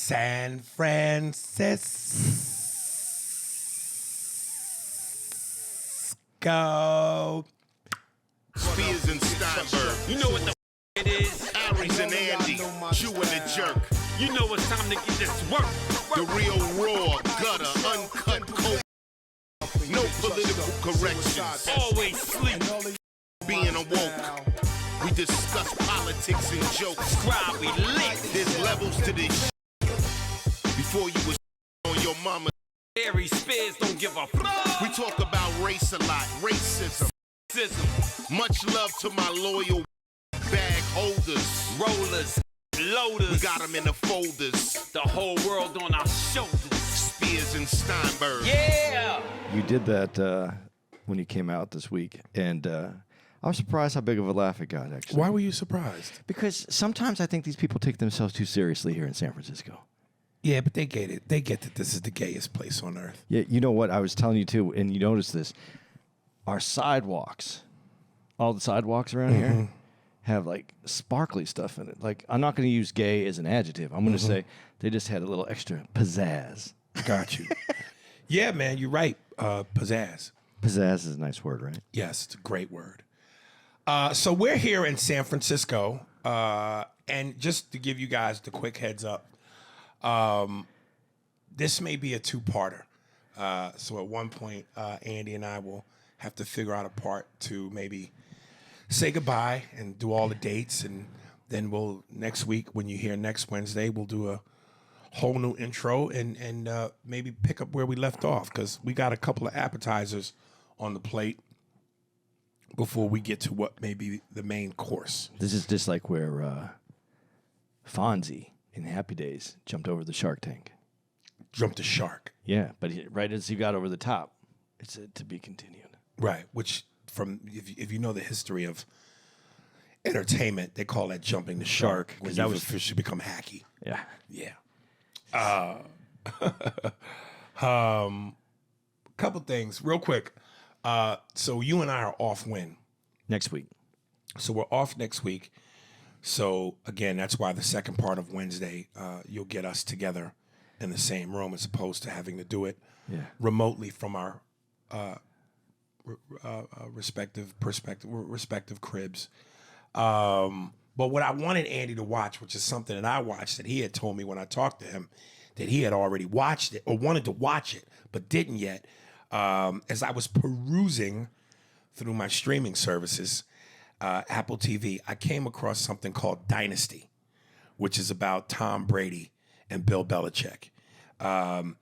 San Francisco. Spears and Steinberg. You know what the it is? Aries and Andy, Jew and the Jerk. You know it's time to get this work. The real raw, gutter, uncut, cold. No political corrections. Always sleep. Being awoke. We discuss politics and jokes. Cry, we lit. There's levels to this before you was on your mama. Harry Spears don't give a fuck. We talk about race a lot, racism. Much love to my loyal bag holders. Rollers, loaders. We got them in the folders. The whole world on our shoulders. Spears and Steinberg. Yeah! You did that when you came out this week, and I was surprised how big of a laugh it got, actually. Why were you surprised? Because sometimes I think these people take themselves too seriously here in San Francisco. Yeah, but they get it. They get that this is the gayest place on earth. Yeah, you know what? I was telling you, too, and you notice this. Our sidewalks, all the sidewalks around here, have, like, sparkly stuff in it. Like, I'm not going to use gay as an adjective. I'm going to say they just had a little extra pizzazz. Got you. Yeah, man, you're right. Pizzazz. Pizzazz is a nice word, right? Yes, it's a great word. So we're here in San Francisco, and just to give you guys the quick heads up, this may be a two-parter. So at one point, Andy and I will have to figure out a part to maybe say goodbye and do all the dates, and then we'll next week, when you hear next Wednesday, we'll do a whole new intro and maybe pick up where we left off, because we got a couple of appetizers on the plate before we get to what may be the main course. This is just like where Fonzie in Happy Days jumped over the shark tank. Jumped the shark. Yeah, but right as he got over the top, it said to be continued. Right, which from if you know the history of entertainment, they call that jumping the shark when that you've was officially become hacky. Yeah. Yeah. Couple things real quick. So you and I are off when? Next week. So we're off next week. So again, that's why the second part of Wednesday, you'll get us together in the same room as opposed to having to do it remotely from our respective cribs. But what I wanted Andy to watch, which is something that I watched that he had told me when I talked to him that he had already watched it or wanted to watch it but didn't yet, as I was perusing through my streaming services, Apple TV, I came across something called Dynasty, which is about Tom Brady and Bill Belichick. I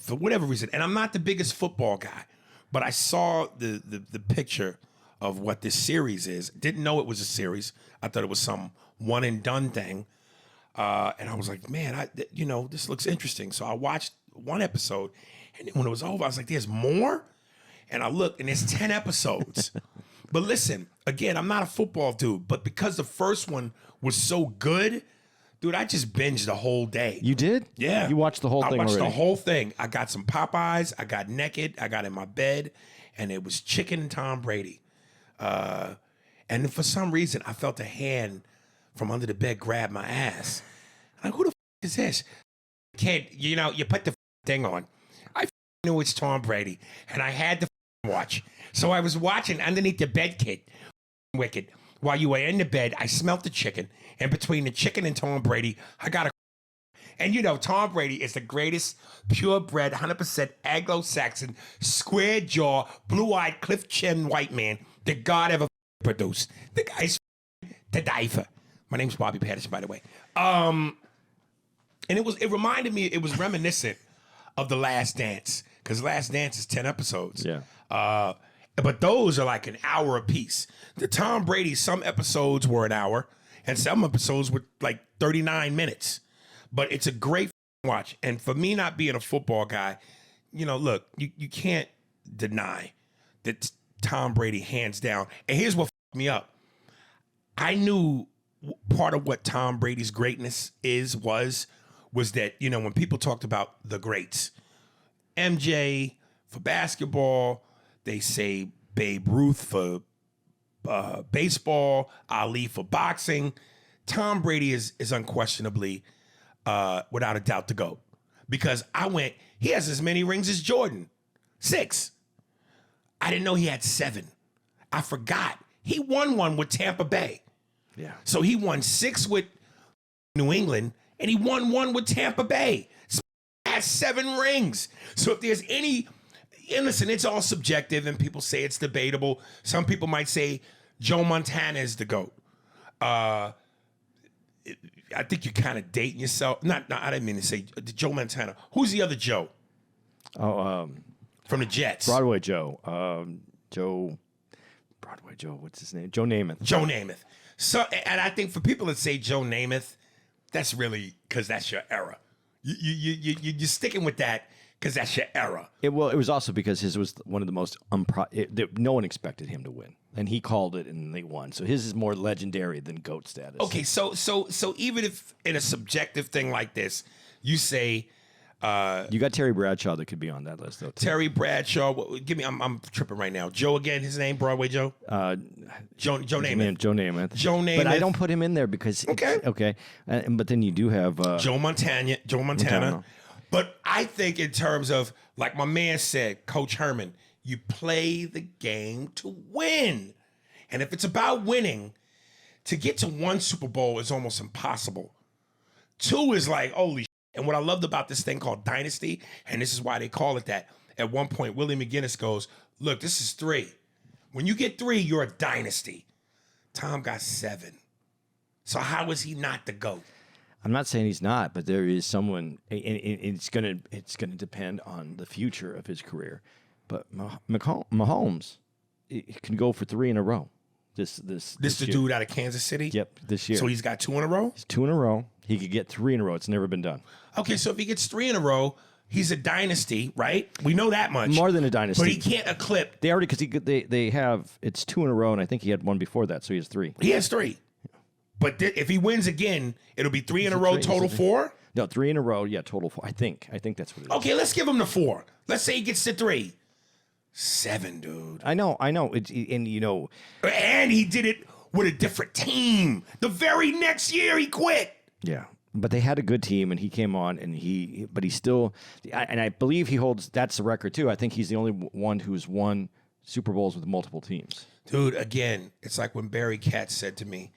for whatever reason, and I'm not the biggest football guy, but I saw the picture of what this series is. Didn't know it was a series. I thought it was some one and done thing. And I was like, man, this looks interesting. So I watched one episode, and when it was over, I was like, there's more? And I looked, and there's 10 episodes. But listen, again, I'm not a football dude, but because the first one was so good, dude, I just binged the whole day. You did? Yeah. You watched the whole thing already? I watched the whole thing. I got some Popeyes. I got naked. I got in my bed, and it was chicken and Tom Brady. And for some reason, I felt a hand from under the bed grab my ass. I'm like, who the is this? Kid, you put the thing on. I knew it's Tom Brady, and I had to watch. So I was watching underneath the bed, kid. Wicked. While you were in the bed, I smelt the chicken. And between the chicken and Tom Brady, I got a... And Tom Brady is the greatest purebred, 100% Anglo-Saxon, square jaw, blue-eyed, cliff chin white man that God ever produced. The guy's to die for. My name's Bobby Patterson, by the way. And it reminded me, it was reminiscent of The Last Dance, because Last Dance is 10 episodes. Yeah. But those are like an hour apiece. The Tom Brady, some episodes were an hour, and some episodes were like 39 minutes. But it's a great watch. And for me not being a football guy, look, you can't deny that Tom Brady, hands down. And here's what fucked me up. I knew part of what Tom Brady's greatness was that, when people talked about the greats, MJ for basketball, they say Babe Ruth for baseball, Ali for boxing. Tom Brady is unquestionably without a doubt, the GOAT. Because he has as many rings as Jordan. 6. I didn't know he had 7. I forgot. He won one with Tampa Bay. Yeah. So he won 6 with New England, and he won one with Tampa Bay. So he has 7 rings. So if there's any, and listen, it's all subjective, and people say it's debatable. Some people might say Joe Montana is the GOAT. I think you're kind of dating yourself. I didn't mean to say Joe Montana. Who's the other Joe? Oh, from the Jets. Broadway Joe. Broadway Joe. What's his name? Joe Namath. Joe Namath. So, and I think for people that say Joe Namath, that's really because that's your era. You're sticking with that because that's your era. It was also because his was one of the most no one expected him to win, and he called it, and they won. So his is more legendary than GOAT status. Okay, so even if in a subjective thing like this, you say you got Terry Bradshaw that could be on that list though. Too. Terry Bradshaw. Give me. I'm tripping right now. Joe again. His name Broadway Joe. Joe Namath. Joe Namath. Joe Namath. But I don't put him in there because okay. But then you do have Joe Montana. Montana. But I think in terms of, like my man said, Coach Herman, you play the game to win. And if it's about winning, to get to 1 Super Bowl is almost impossible. 2 is like, holy shit. And what I loved about this thing called dynasty, and this is why they call it that, at one point, Willie McGinnis goes, look, this is 3. When you get 3, you're a dynasty. Tom got 7. So how is he not the GOAT? I'm not saying he's not, but there is someone, and it's gonna depend on the future of his career. But Mahomes can go for 3 in a row. This the year. Dude out of Kansas City? Yep, this year. So he's got 2 in a row? He's 2 in a row. He could get 3 in a row. It's never been done. Okay, so if he gets 3 in a row, he's a dynasty, right? We know that much. More than a dynasty. But he can't eclipse. They already, because they have, it's 2 in a row, and I think he had 1 before that, so he has 3. He has 3. But if he wins again, it'll be 3 in a row, total 4? No, 3 in a row, yeah, total 4. I think that's what it is. Okay, let's give him the 4. Let's say he gets to 3. 7, dude. I know. And he did it with a different team. The very next year he quit. Yeah. But they had a good team, and he came on, and but he still, and I believe he holds, that's the record too. I think he's the only one who's won Super Bowls with multiple teams. Dude, again, it's like when Barry Katz said to me,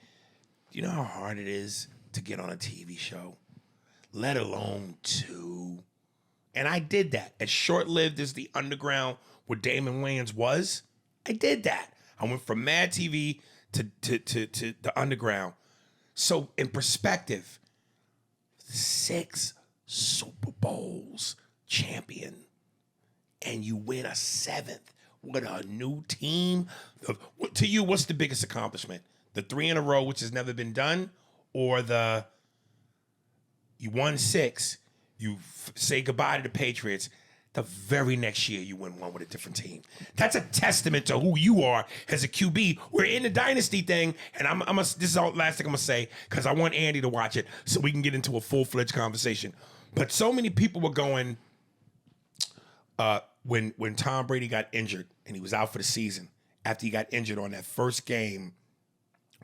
do you know how hard it is to get on a TV show, let alone 2? And I did that. As short-lived as The Underground with Damon Wayans was, I did that. I went from Mad TV to The Underground. So in perspective, 6 Super Bowls champion, and you win a 7th with a new team. To you, what's the biggest accomplishment? The 3 in a row, which has never been done, or you won 6, you say goodbye to the Patriots, the very next year you win one with a different team. That's a testament to who you are as a QB. We're in the dynasty thing, and this is the last thing I'm gonna say because I want Andy to watch it so we can get into a full-fledged conversation. But so many people were going when Tom Brady got injured and he was out for the season. After he got injured on that first game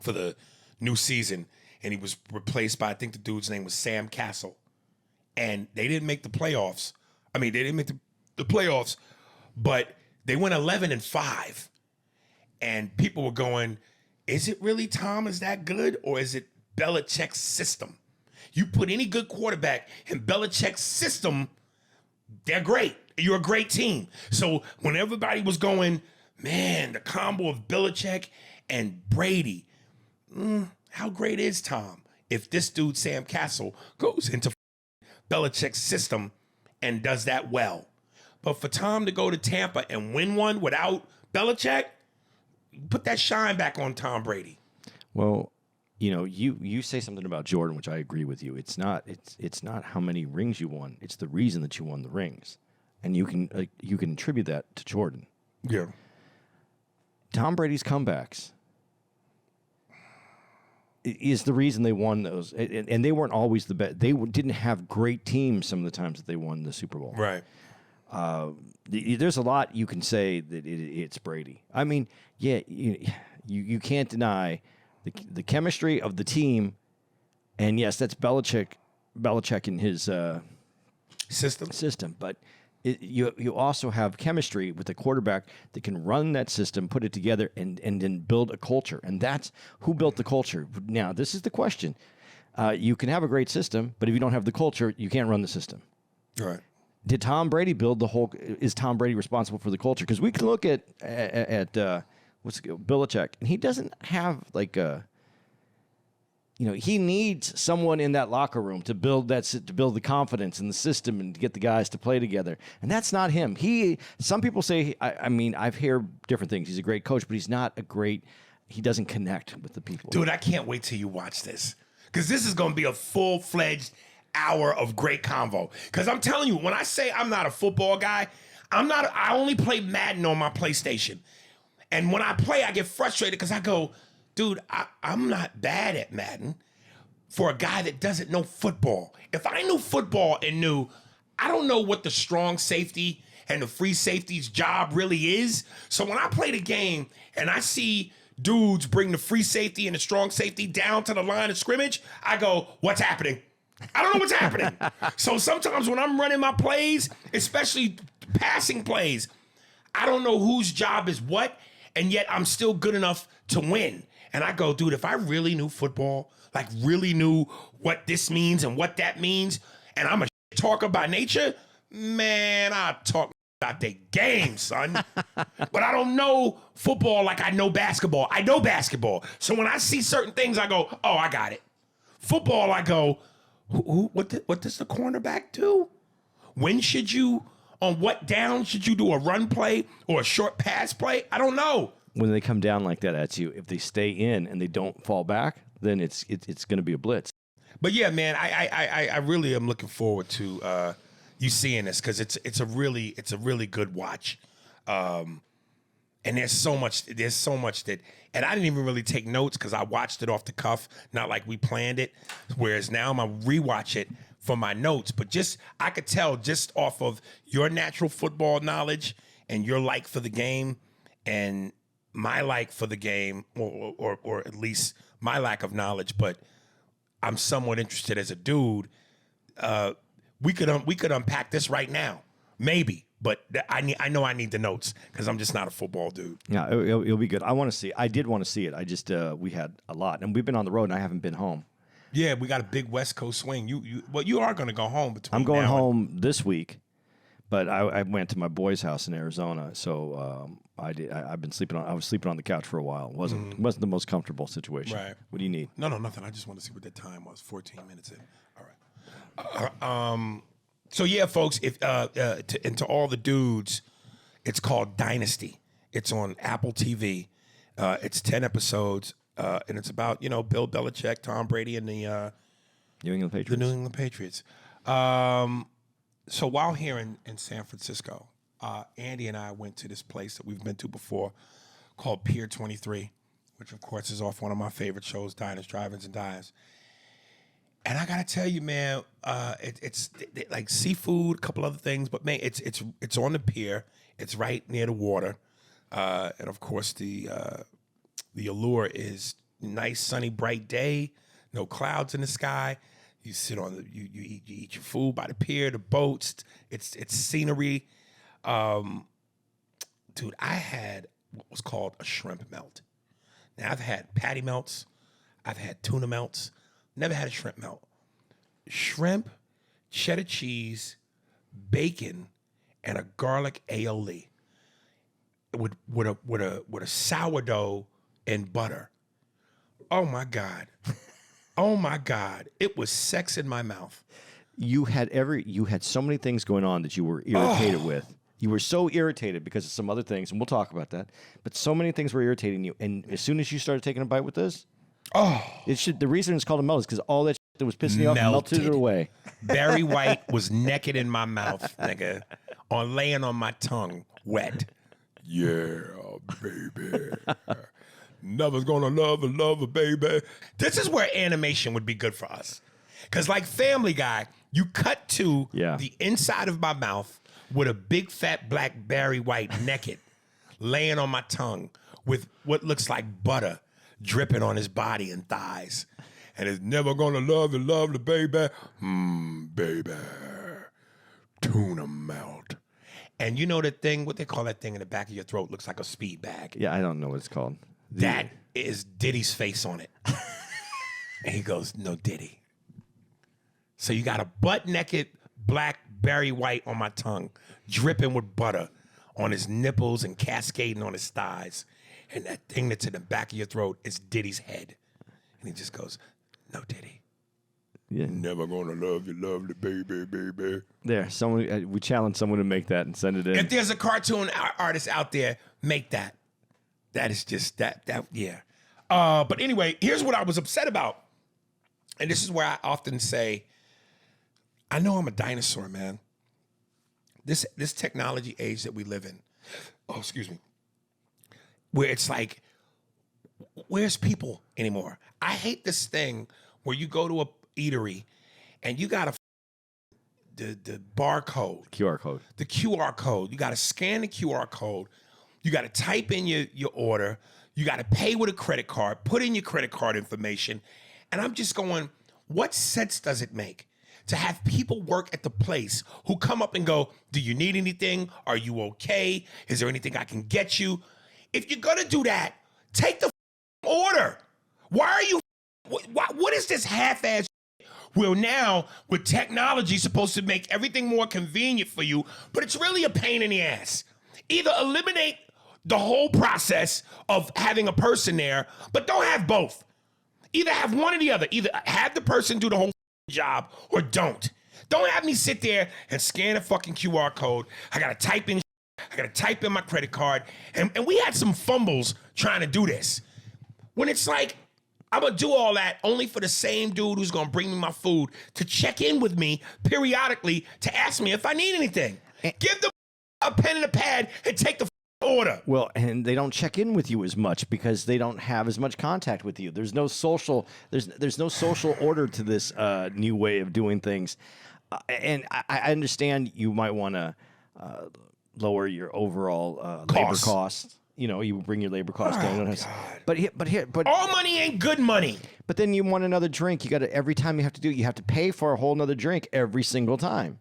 for the new season, and he was replaced by, I think the dude's name was Sam Castle, and they didn't make the playoffs. They didn't make the playoffs, but they went 11-5. And people were going, is it really Tom is that good, or is it Belichick's system? You put any good quarterback in Belichick's system, they're great. You're a great team. So when everybody was going, man, the combo of Belichick and Brady, how great is Tom if this dude, Sam Castle, goes into Belichick's system and does that well? But for Tom to go to Tampa and win one without Belichick, put that shine back on Tom Brady. Well, you say something about Jordan, which I agree with you. It's not how many rings you won. It's the reason that you won the rings, and you can attribute that to Jordan. Yeah. Tom Brady's comebacks is the reason they won those, and they weren't always the best. They didn't have great teams some of the times that they won the Super Bowl. Right. There's a lot you can say that it's Brady. You can't deny the chemistry of the team, and yes, that's Belichick Belichick and his System. but you also have chemistry with a quarterback that can run that system, put it together, and then build a culture. And that's who built the culture. Now, this is the question. You can have a great system, but if you don't have the culture, you can't run the system. Right. Did Tom Brady build the whole? Is Tom Brady responsible for the culture? Because we can look at Belichick, and he doesn't have like a. He needs someone in that locker room to build the confidence in the system and to get the guys to play together. And that's not him. Some people say, I've heard different things. He's a great coach, but he doesn't connect with the people. Dude, I can't wait till you watch this. Because this is going to be a full-fledged hour of great convo. Because I'm telling you, when I say I'm not a football guy, I only play Madden on my PlayStation. And when I play, I get frustrated because I go, dude, I'm not bad at Madden for a guy that doesn't know football. If I knew football and I don't know what the strong safety and the free safety's job really is. So when I play the game and I see dudes bring the free safety and the strong safety down to the line of scrimmage, I go, what's happening? I don't know what's happening. So sometimes when I'm running my plays, especially passing plays, I don't know whose job is what, and yet I'm still good enough to win. And I go, dude, if I really knew football, like really knew what this means and what that means, and I'm a talker by nature, man, I talk about the game, son. But I don't know football like I know basketball. I know basketball. So when I see certain things, I go, oh, I got it. Football, I go, what does the cornerback do? On what down should you do a run play or a short pass play? I don't know. When they come down like that at you, if they stay in and they don't fall back, then it's going to be a blitz. But yeah, man, I really am looking forward to you seeing this because it's a really good watch. And there's so much that, and I didn't even really take notes because I watched it off the cuff, not like we planned it. Whereas now I'm gonna rewatch it for my notes. But I could tell just off of your natural football knowledge and your like for the game and my like for the game, or at least my lack of knowledge, but I'm somewhat interested as a dude. We could unpack this right now, maybe, but I know I need the notes because I'm just not a football dude. Yeah, it'll be good. I did want to see it. I just we had a lot, and we've been on the road, and I haven't been home. Yeah, we got a big West Coast swing. You are going to go home between. I'm going now home this week, but I went to my boy's house in Arizona, so I've been sleeping on. I was sleeping on the couch for a while. It wasn't the most comfortable situation. Right. What do you need? No, nothing. I just want to see what the time was. 14 minutes in. All right. So yeah, folks. If and to all the dudes, it's called Dynasty. It's on Apple TV. It's 10 episodes, and it's about Bill Belichick, Tom Brady, and the New England Patriots. The New England Patriots. So while here in San Francisco, Andy and I went to this place that we've been to before called Pier 23, which, of course, is off one of my favorite shows, Diners, Drive-Ins, and Dives. And I got to tell you, man, it's like seafood, a couple other things, but, man, it's on the pier. It's right near the water. And, of course, the allure is nice, sunny, bright day, no clouds in the sky. You sit on you eat your food by the pier, the boats. It's scenery. Dude, I had what was called a shrimp melt. Now I've had patty melts, I've had tuna melts, never had a shrimp melt. Shrimp, cheddar cheese, bacon, and a garlic aioli with a sourdough and butter. Oh my God. Oh my God. It was sex in my mouth. You had so many things going on that you were irritated with. You were so irritated because of some other things, and we'll talk about that. But so many things were irritating you. And as soon as you started taking a bite with this, the reason it's called a melt is because all that shit that was pissing you off melted it away. Barry White was naked in my mouth, nigga, laying on my tongue, wet. Yeah, baby. Never's gonna love a baby. This is where animation would be good for us. Because like Family Guy, you cut to the inside of my mouth with a big fat black Barry White naked, laying on my tongue with what looks like butter dripping on his body and thighs. and it's never gonna love the baby. Baby, tuna melt. And you know the thing, what they call that thing in the back of your throat looks like a speed bag. Yeah, I don't know what it's called. That is Diddy's face on it. And he goes, no Diddy. So you got a butt-naked black Barry White on my tongue, dripping with butter on his nipples and cascading on his thighs. And that thing that's in the back of your throat is Diddy's head. And he just goes, no Diddy. Yeah. Never gonna love the baby. There, someone we challenge someone to make that and send it in. If there's a cartoon artist out there, make that. That is just that yeah. But anyway, here's what I was upset about. And this is where I often say, I know I'm a dinosaur, man. This technology age that we live in, where it's like, where's people anymore? I hate this thing where you go to a eatery and you got the barcode. QR code. The QR code. You got to scan the QR code. You got to type in your order. You got to pay with a credit card, put in your credit card information. And I'm just going, what sense does it make to have people work at the place who come up and go, do you need anything? Are you okay? Is there anything I can get you? If you're going to do that, take the order. Why are you, what is this half-ass? Well, now with technology supposed to make everything more convenient for you, but it's really a pain in the ass. Either eliminate the whole process of having a person there, but don't have both. Either have one or the other. Either have the person do the whole job or don't. Don't have me sit there and scan a fucking QR code. I gotta type in my credit card. And we had some fumbles trying to do this. When it's like, I'm gonna do all that only for the same dude who's gonna bring me my food to check in with me periodically to ask me if I need anything. Give the a pen and a pad and take the order. Well, and they don't check in with you as much because they don't have as much contact with you. There's no social. There's no social order to this new way of doing things. And I understand you might want to lower your overall labor costs. You know, you bring your labor costs down. But all money ain't good money. But then you want another drink. You got to every time you have to pay for a whole nother drink every single time,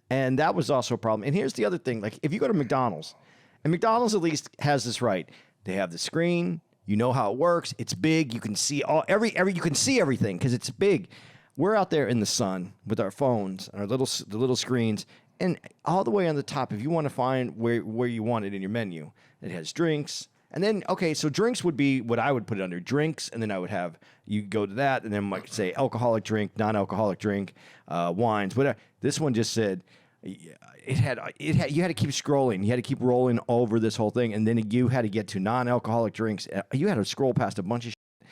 and that was also a problem. And here's the other thing: like if you go to McDonald's, and McDonald's at least has this right, they have the screen. You know how it works. It's big. You can see you can see everything because it's big. We're out there in the sun with our phones and the little screens, and all the way on the top. If you want to find where you want it in your menu. It has drinks. And then, okay, so drinks would be what I would put it under. Drinks, and then I would have, you go to that, and then like say alcoholic drink, non-alcoholic drink, wines, whatever. This one just said, you had to keep scrolling. You had to keep rolling over this whole thing, and then you had to get to non-alcoholic drinks. You had to scroll past a bunch of shit.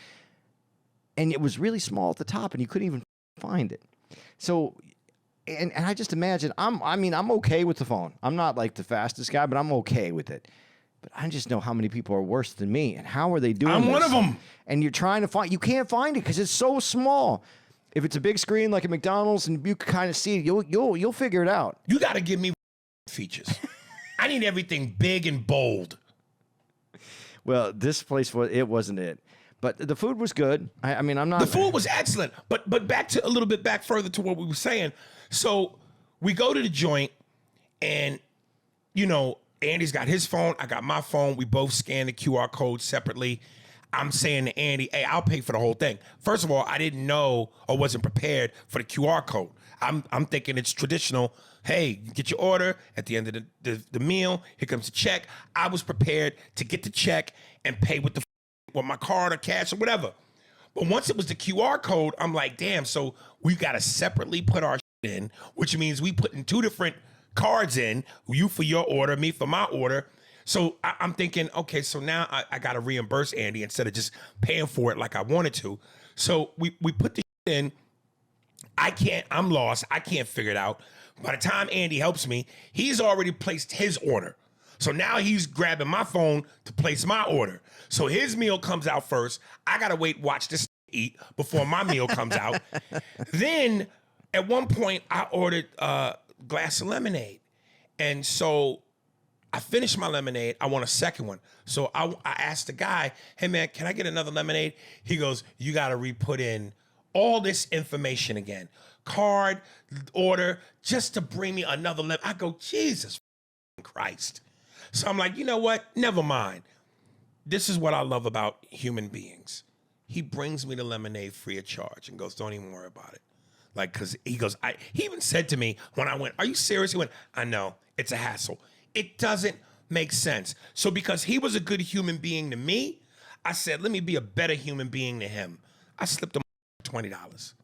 And it was really small at the top, and you couldn't even find it. So... And I just imagine, I'm okay with the phone. I'm not like the fastest guy, but I'm okay with it. But I just know how many people are worse than me, and how are they doing this? I'm one of them. And you're trying to find, you can't find it because it's so small. If it's a big screen like a McDonald's and you can kind of see it, you'll figure it out. You got to give me features. I need everything big and bold. Well, this place wasn't it. But the food was good. I mean, I'm not. The food was excellent. But back to a little bit back further to what we were saying. So we go to the joint, and you know, Andy's got his phone. I got my phone. We both scan the QR code separately. I'm saying to Andy, "Hey, I'll pay for the whole thing." First of all, I didn't know or wasn't prepared for the QR code. I'm thinking it's traditional. Hey, you get your order at the end of the meal. Here comes the check. I was prepared to get the check and pay with my card or cash or whatever. But once it was the QR code, I'm like, damn, so we got to separately put our shit in, which means we put in two different cards in, you for your order, me for my order. So I'm thinking, okay, so now I got to reimburse Andy instead of just paying for it like I wanted to. So we put the shit in. I'm lost. I can't figure it out. By the time Andy helps me, he's already placed his order. So now he's grabbing my phone to place my order. So his meal comes out first. I got to watch this eat before my meal comes out. Then at one point I ordered a glass of lemonade. And so I finished my lemonade. I want a second one. So I asked the guy, hey man, can I get another lemonade? He goes, you got to re-put in all this information again. Card, order, just to bring me another level. I go, Jesus Christ. So I'm like, you know what? Never mind. This is what I love about human beings. He brings me the lemonade free of charge and goes, don't even worry about it. Like, because he goes, he even said to me when I went, are you serious? He went, I know, it's a hassle. It doesn't make sense. So because he was a good human being to me, I said, let me be a better human being to him. I slipped him $20.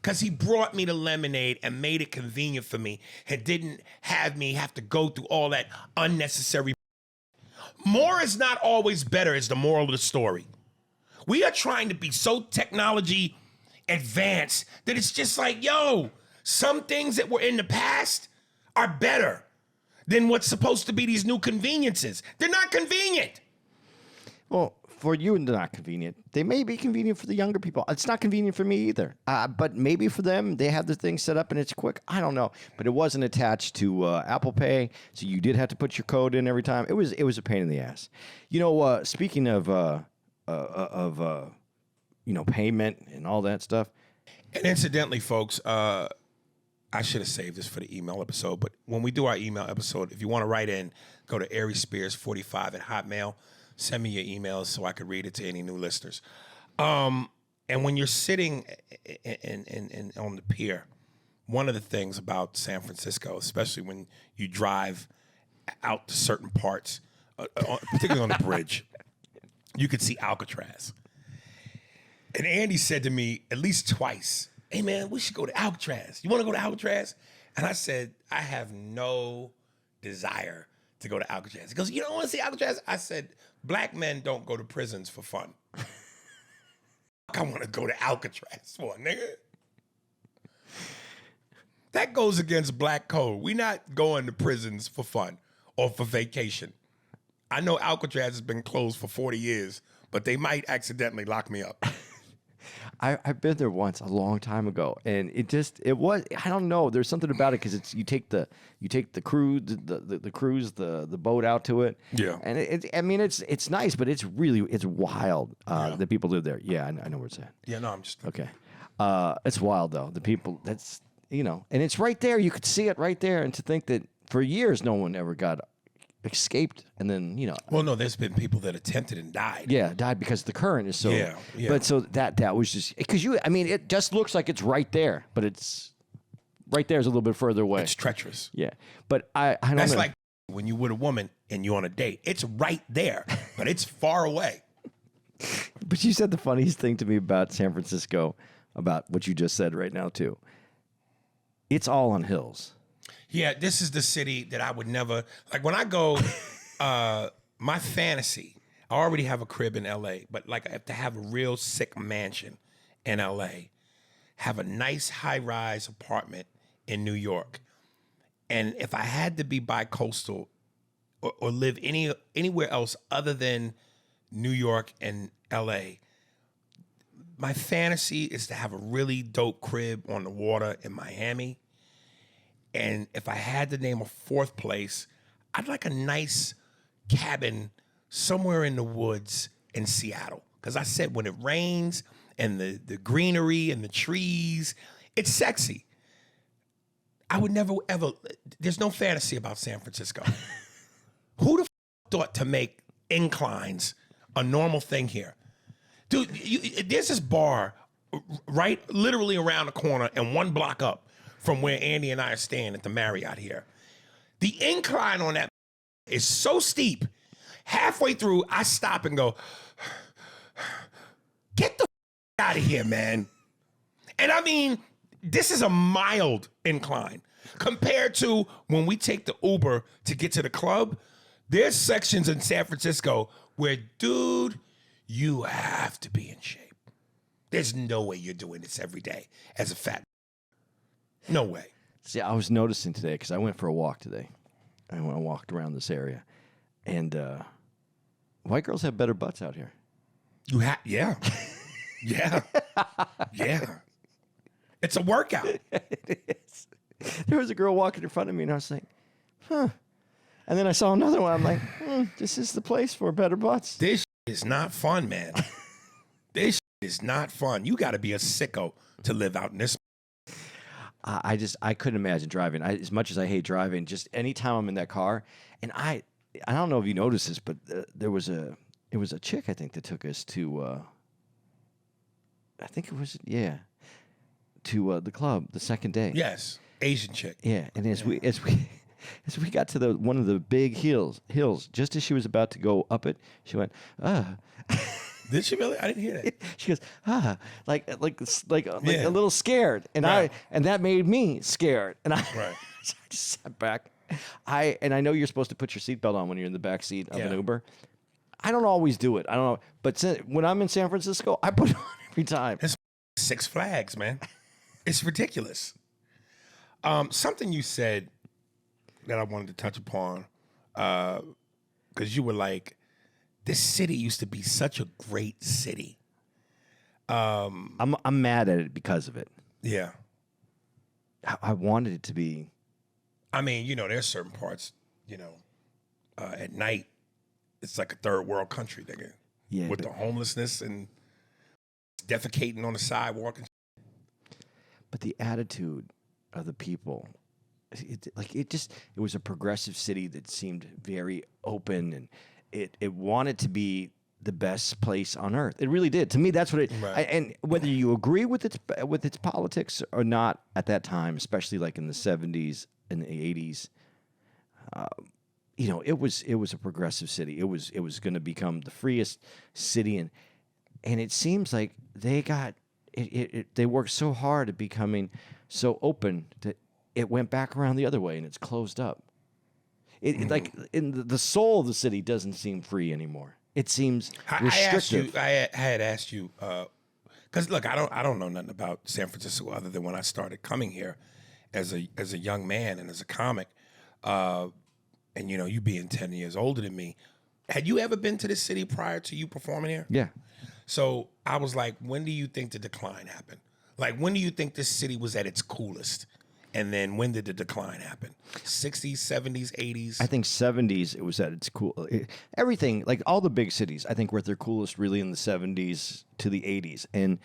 Because he brought me the lemonade and made it convenient for me and didn't have me have to go through all that unnecessary. More is not always better is the moral of the story. We are trying to be so technology advanced that it's just like, yo, some things that were in the past are better than what's supposed to be these new conveniences. They're not convenient. Well, for you, they're not convenient. They may be convenient for the younger people. It's not convenient for me either. But maybe for them, they have the thing set up and it's quick. I don't know. But it wasn't attached to Apple Pay, so you did have to put your code in every time. It was a pain in the ass. You know, speaking of payment and all that stuff. And incidentally, folks, I should have saved this for the email episode, but when we do our email episode, if you want to write in, go to AriesSpears45 at Hotmail. Send me your emails so I could read it to any new listeners. And when you're sitting in on the pier, one of the things about San Francisco, especially when you drive out to certain parts, particularly on the bridge, you could see Alcatraz. And Andy said to me at least twice, hey, man, we should go to Alcatraz. You want to go to Alcatraz? And I said, I have no desire to go to Alcatraz. He goes, you don't want to see Alcatraz? I said, black men don't go to prisons for fun. I want to go to Alcatraz for, nigga. That goes against black code. We not going to prisons for fun or for vacation. I know Alcatraz has been closed for 40 years, but they might accidentally lock me up. I've been there once a long time ago, and it was I don't know. There's something about it because it's you take the cruise the boat out to it. Yeah, and it's nice, but it's wild. The people live there. Yeah, I know where it's at. Yeah, no, I'm just okay. It's wild though. The people and it's right there. You could see it right there, and to think that for years no one ever got escaped, and then well, no, there's been people that attempted and died. Yeah, died because the current is so. Yeah. But so that was just because it just looks like it's right there, but it's right there is a little bit further away. It's treacherous. Yeah, but I don't know. That's like when you with a woman and you're on a date. It's right there, but it's far away. But you said the funniest thing to me about San Francisco, about what you just said right now too. It's all on hills. Yeah, this is the city that I would never, like when I go, my fantasy, I already have a crib in LA, but like I have to have a real sick mansion in LA, have a nice high-rise apartment in New York. And if I had to be bi-coastal or live anywhere else other than New York and LA, my fantasy is to have a really dope crib on the water in Miami. And if I had to name a fourth place, I'd like a nice cabin somewhere in the woods in Seattle. Because I said when it rains and the greenery and the trees, it's sexy. I would never, ever, there's no fantasy about San Francisco. Who the thought to make inclines a normal thing here? Dude, there's this bar right literally around the corner and one block up from where Andy and I are staying at the Marriott here. The incline on that is so steep. Halfway through, I stop and go, get the out of here, man. And I mean, this is a mild incline compared to when we take the Uber to get to the club. There's sections in San Francisco where, dude, you have to be in shape. There's no way you're doing this every day as a fat. No way. See, I was noticing today because I went for a walk today. I walked around this area, and white girls have better butts out here. Yeah, yeah, yeah. It's a workout. It is. There was a girl walking in front of me, and I was like, huh. And then I saw another one. I'm like, this is the place for better butts. This is not fun, man. This is not fun. You got to be a sicko to live out in this. I couldn't imagine driving. As much as I hate driving, just anytime I'm in that car, and I don't know if you noticed this, but it was a chick I think that took us to I think it was to the club the second day. Yes, Asian chick. Yeah, and as we got to one of the big hills, just as she was about to go up it, she went, Did she really? I didn't hear that. She goes, like a little scared, and Right. and that made me scared, and I, Right. I just sat back. I know you're supposed to put your seatbelt on when you're in the back seat of an Uber. I don't always do it. I don't know, but when I'm in San Francisco, I put it on every time. It's Six Flags, man. It's ridiculous. Something you said that I wanted to touch upon, because you were like, this city used to be such a great city. I'm mad at it because of it. Yeah. I wanted it to be. I mean, there's certain parts, at night, it's like a third world country, nigga. Yeah, with the homelessness and defecating on the sidewalk. But the attitude of the people, it was a progressive city that seemed very open, and it wanted to be the best place on earth. It really did. To me, that's what it. Right. And whether you agree with its politics or not at that time, especially like in the 70s and the 80s, it was a progressive city. It was going to become the freest city, and it seems like they got it. They worked so hard at becoming so open that it went back around the other way, and it's closed up. Like in the soul of the city doesn't seem free anymore. It seems restrictive. I had asked you, because look, I don't know nothing about San Francisco other than when I started coming here as a young man and as a comic, and you being 10 years older than me. Had you ever been to this city prior to you performing here? Yeah. So I was like, when do you think the decline happened? Like, when do you think this city was at its coolest? And then when did the decline happen? 60s, 70s, 80s? I think 70s it was at its cool. Everything, like all the big cities, I think were at their coolest really in the 70s to the 80s. And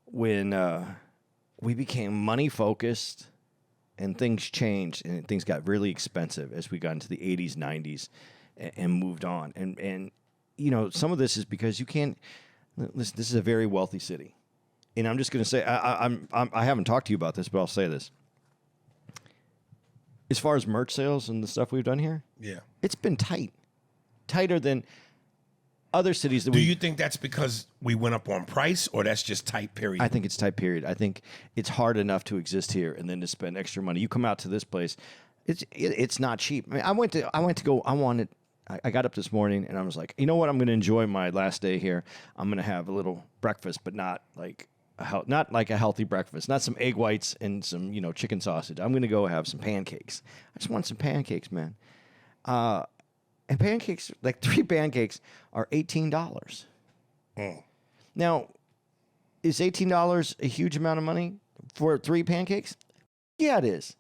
when we became money focused and things changed and things got really expensive as we got into the 80s, 90s and moved on. And some of this is because you can't, listen, this is a very wealthy city. And I'm just going to say, I haven't talked to you about this, but I'll say this. As far as merch sales and the stuff we've done here, Yeah. it's been tighter than other cities. Do you think that's because we went up on price, or that's just tight, period? I think it's tight, period. I think it's hard enough to exist here and then to spend extra money. You come out to this place, it's not cheap. I mean, I got up this morning and I was like, you know what? I'm going to enjoy my last day here. I'm going to have a little breakfast, but not like a healthy breakfast, not some egg whites and some, chicken sausage. I'm going to go have some pancakes. I just want some pancakes, man. And pancakes, like 3 pancakes are $18. Now, is $18 a huge amount of money for 3 pancakes? Yeah, it is.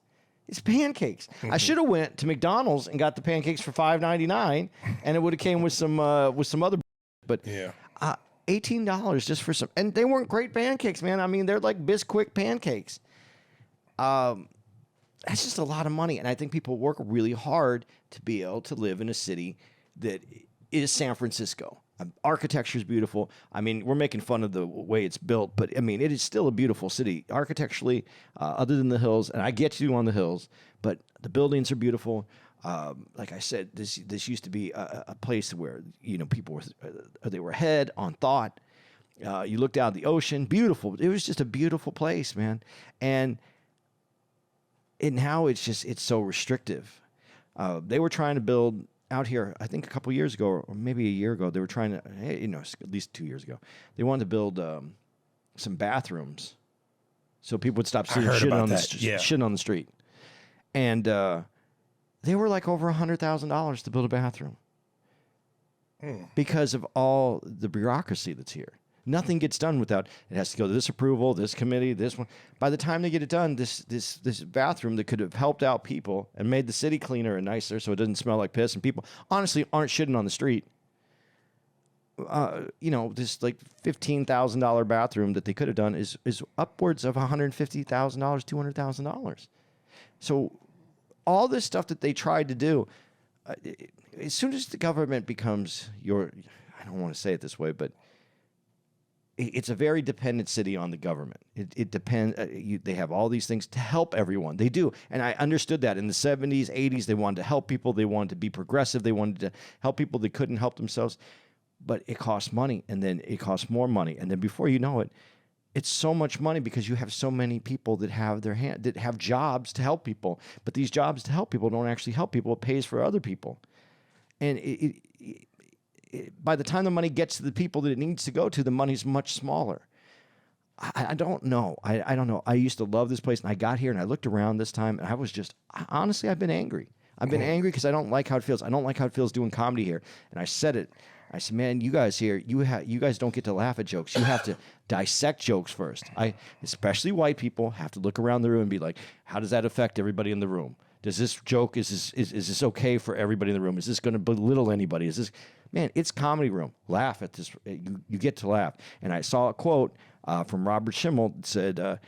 It's pancakes. I should have went to McDonald's and got the pancakes for $5.99, and it would have came with some other, but Yeah. $18 just for some, and they weren't great pancakes, man. I mean, they're like Bisquick pancakes. That's just a lot of money, and I think people work really hard to be able to live in a city that is San Francisco. Architecture is beautiful. I mean, we're making fun of the way it's built, but I mean, it is still a beautiful city architecturally, other than the hills, and I get you on the hills, but the buildings are beautiful. Like I said, this used to be a place where people were ahead on thought. You looked out at the ocean, beautiful. It was just a beautiful place, man. And now it's so restrictive. They were trying to build out here, I think a couple years ago, or maybe a year ago. They were trying to, at least 2 years ago. They wanted to build some bathrooms so people would stop shitting on the street. And they were like over $100,000 to build a bathroom because of all the bureaucracy that's here. Nothing gets done without it has to go to this approval, this committee, this one. By the time they get it done, this bathroom that could have helped out people and made the city cleaner and nicer so it doesn't smell like piss and people honestly aren't shitting on the street this like $15,000 bathroom that they could have done is upwards of $150,000, $200,000. So all this stuff that they tried to do, as soon as the government becomes I don't want to say it this way, but it's a very dependent city on the government. It depends. They have all these things to help everyone. They do. And I understood that in the 70s, 80s, they wanted to help people. They wanted to be progressive. They wanted to help people that couldn't help themselves. But it costs money, and then it costs more money. And then before you know it, it's so much money because you have so many people that have that have jobs to help people. But these jobs to help people don't actually help people. It pays for other people. And by the time the money gets to the people that it needs to go to, the money's much smaller. I don't know. I don't know. I used to love this place, and I got here, and I looked around this time, and I was just, honestly, I've been angry. I've been angry because I don't like how it feels. I don't like how it feels doing comedy here. And I said it. I said, man, you guys here, you guys don't get to laugh at jokes. You have to dissect jokes first. Especially white people, have to look around the room and be like, how does that affect everybody in the room? Does this joke, is this okay for everybody in the room? Is this going to belittle anybody? Is this... Man, it's comedy room. Laugh at this. You get to laugh. And I saw a quote from Robert Schimmel that said,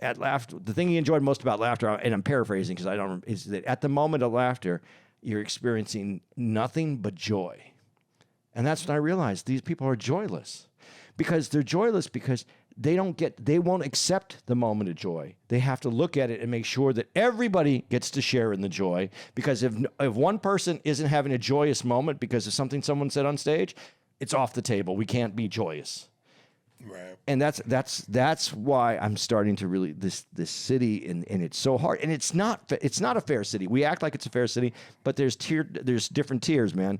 "At laughter, the thing he enjoyed most about laughter, and I'm paraphrasing because I don't, is that at the moment of laughter, you're experiencing nothing but joy." And that's when I realized these people are joyless, because they're joyless because they won't accept the moment of joy. They have to look at it and make sure that everybody gets to share in the joy. Because if one person isn't having a joyous moment because of something someone said on stage, it's off the table. We can't be joyous. Right. And that's why I'm starting to really this city, and it's so hard. And it's not a fair city. We act like it's a fair city, but there's different tiers, man.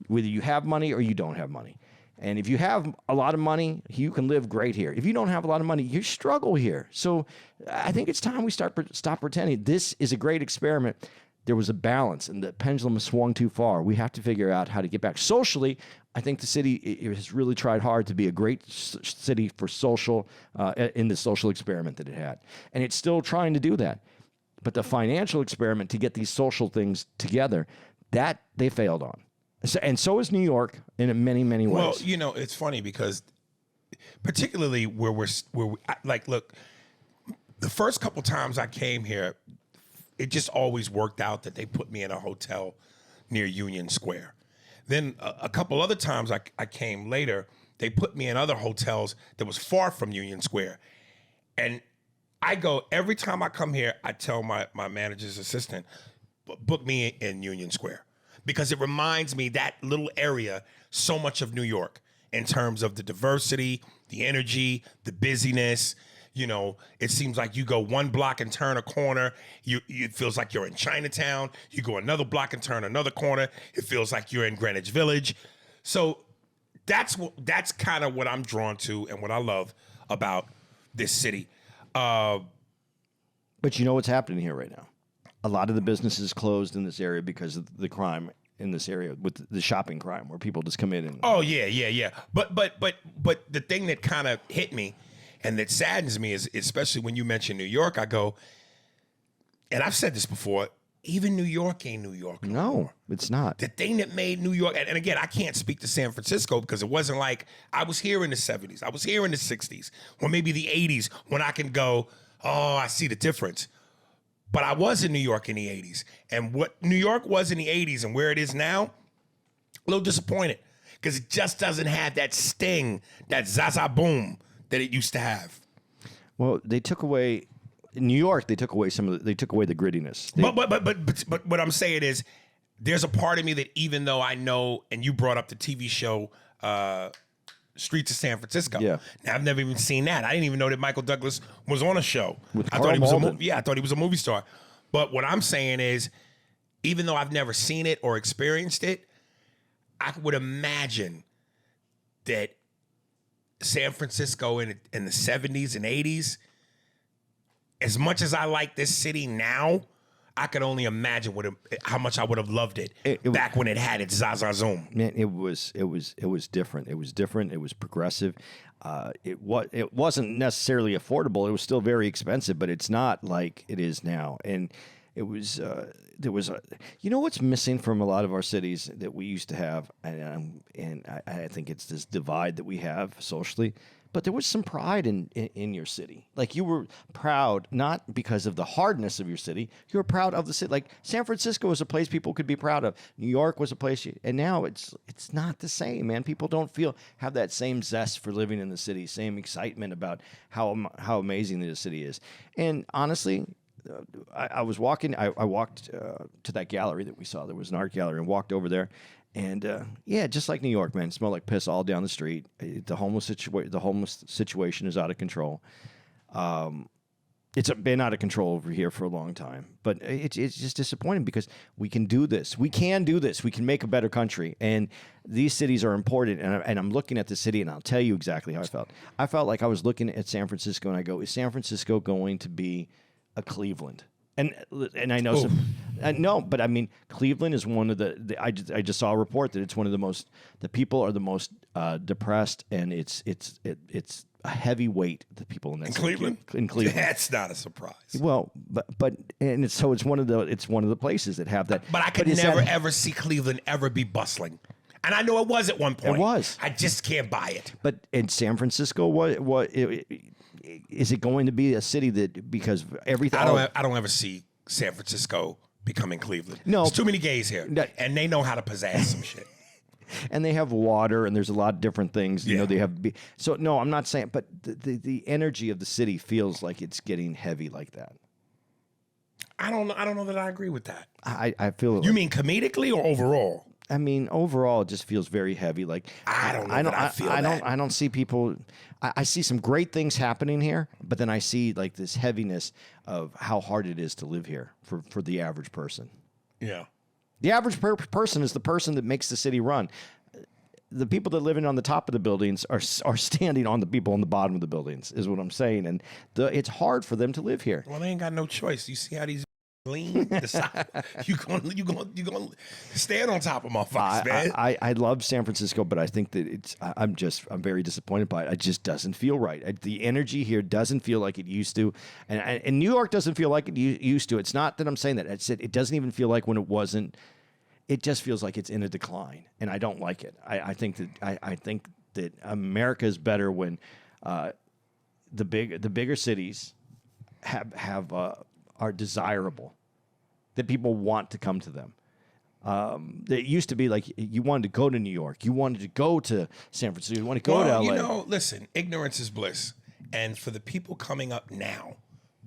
Whether you have money or you don't have money. And if you have a lot of money, you can live great here. If you don't have a lot of money, you struggle here. So I think it's time we stop pretending. This is a great experiment. There was a balance, and the pendulum swung too far. We have to figure out how to get back. Socially, I think the city has really tried hard to be a great city for social, in the social experiment that it had. And it's still trying to do that. But the financial experiment to get these social things together, that they failed on. And so is New York in many, many ways. Well, it's funny because particularly where look, the first couple times I came here, it just always worked out that they put me in a hotel near Union Square. Then a couple other times I came later, they put me in other hotels that was far from Union Square. And I go, every time I come here, I tell my manager's assistant, book me in Union Square. Because it reminds me, that little area, so much of New York in terms of the diversity, the energy, the busyness. It seems like you go one block and turn a corner, it feels like you're in Chinatown. You go another block and turn another corner, it feels like you're in Greenwich Village. So that's kind of what I'm drawn to and what I love about this city. But you know what's happening here right now? A lot of the businesses closed in this area because of the crime in this area, with the shopping crime, where people just come in and... Oh, yeah. But the thing that kind of hit me and that saddens me is, especially when you mention New York, I go, and I've said this before, even New York ain't New York. No, it's not. The thing that made New York, and again, I can't speak to San Francisco because it wasn't like I was here in the 70s. I was here in the 60s, or maybe the 80s, when I can go, oh, I see the difference. But I was in New York in the 80s. And what New York was in the 80s and where it is now, a little disappointed. Because it just doesn't have that sting, that zaza boom that it used to have. Well, they took away... In New York, they took away they took away the grittiness. But what I'm saying is, there's a part of me that, even though I know, and you brought up the TV show Streets of San Francisco. Yeah. Now, I've never even seen that. I didn't even know that Michael Douglas was on a show. I Carl thought he was Malden. I thought he was a movie star. But what I'm saying is, even though I've never seen it or experienced it, I would imagine that San Francisco in the 70s and 80s, as much as I like this city now, I could only imagine how much I would have loved it back when it had its Zaza Zoom. Man, it was different. It was different. It was progressive. It wasn't necessarily affordable. It was still very expensive, but it's not like it is now. And there was a, you know what's missing from a lot of our cities that we used to have, and I think it's this divide that we have socially. But there was some pride in your city. Like, you were proud, not because of the hardness of your city. You were proud of the city. Like, San Francisco was a place people could be proud of. New York was a place, and now it's not the same, man. People don't have that same zest for living in the city, same excitement about how amazing the city is. And honestly, I was walking. I walked to that gallery that we saw. There was an art gallery, and walked over there. And yeah, just like New York, man, it smelled like piss all down the street. The homeless situation is out of control. It's been out of control over here for a long time. But it's just disappointing because we can do this. We can do this. We can make a better country. And these cities are important. And I'm looking at the city, and I'll tell you exactly how I felt. I felt like I was looking at San Francisco, and I go, is San Francisco going to be a Cleveland? And I know no, but I mean, Cleveland is one of I just saw a report that it's one of the people are the most depressed, and it's a heavy weight, the people in that Cleveland. In Cleveland, that's not a surprise. Well, but it's one of the places that have that. But I could never ever see Cleveland ever be bustling, and I know it was at one point. It was. I just can't buy it. But in San Francisco, what is it going to be a city that, because everything? I don't ever see San Francisco becoming Cleveland. No, there's too many gays here, and they know how to pizzazz some shit. And they have water, and there's a lot of different things. You know, they have. So no, I'm not saying, but the energy of the city feels like it's getting heavy like that. I don't know that I agree with that. I feel. You mean comedically or overall? I mean, overall, it just feels very heavy. Like, I don't see people. I see some great things happening here, but then I see like this heaviness of how hard it is to live here for the average person. Yeah. The average person is the person that makes the city run. The people that live in on the top of the buildings are standing on the people on the bottom of the buildings, is what I'm saying. And it's hard for them to live here. Well, they ain't got no choice. You see how these lean? You gonna stand on top of motherfuckers, man. I love San Francisco, but I think that I'm very disappointed by it. It just doesn't feel right. The energy here doesn't feel like it used to, and New York doesn't feel like it used to. It's not that I'm saying that. It doesn't even feel like when it wasn't. It just feels like it's in a decline, and I don't like it. I think that America is better when the bigger cities are desirable, that people want to come to them. It used to be like you wanted to go to New York, you wanted to go to San Francisco, you want to go to LA. You know, listen, ignorance is bliss, and for the people coming up now,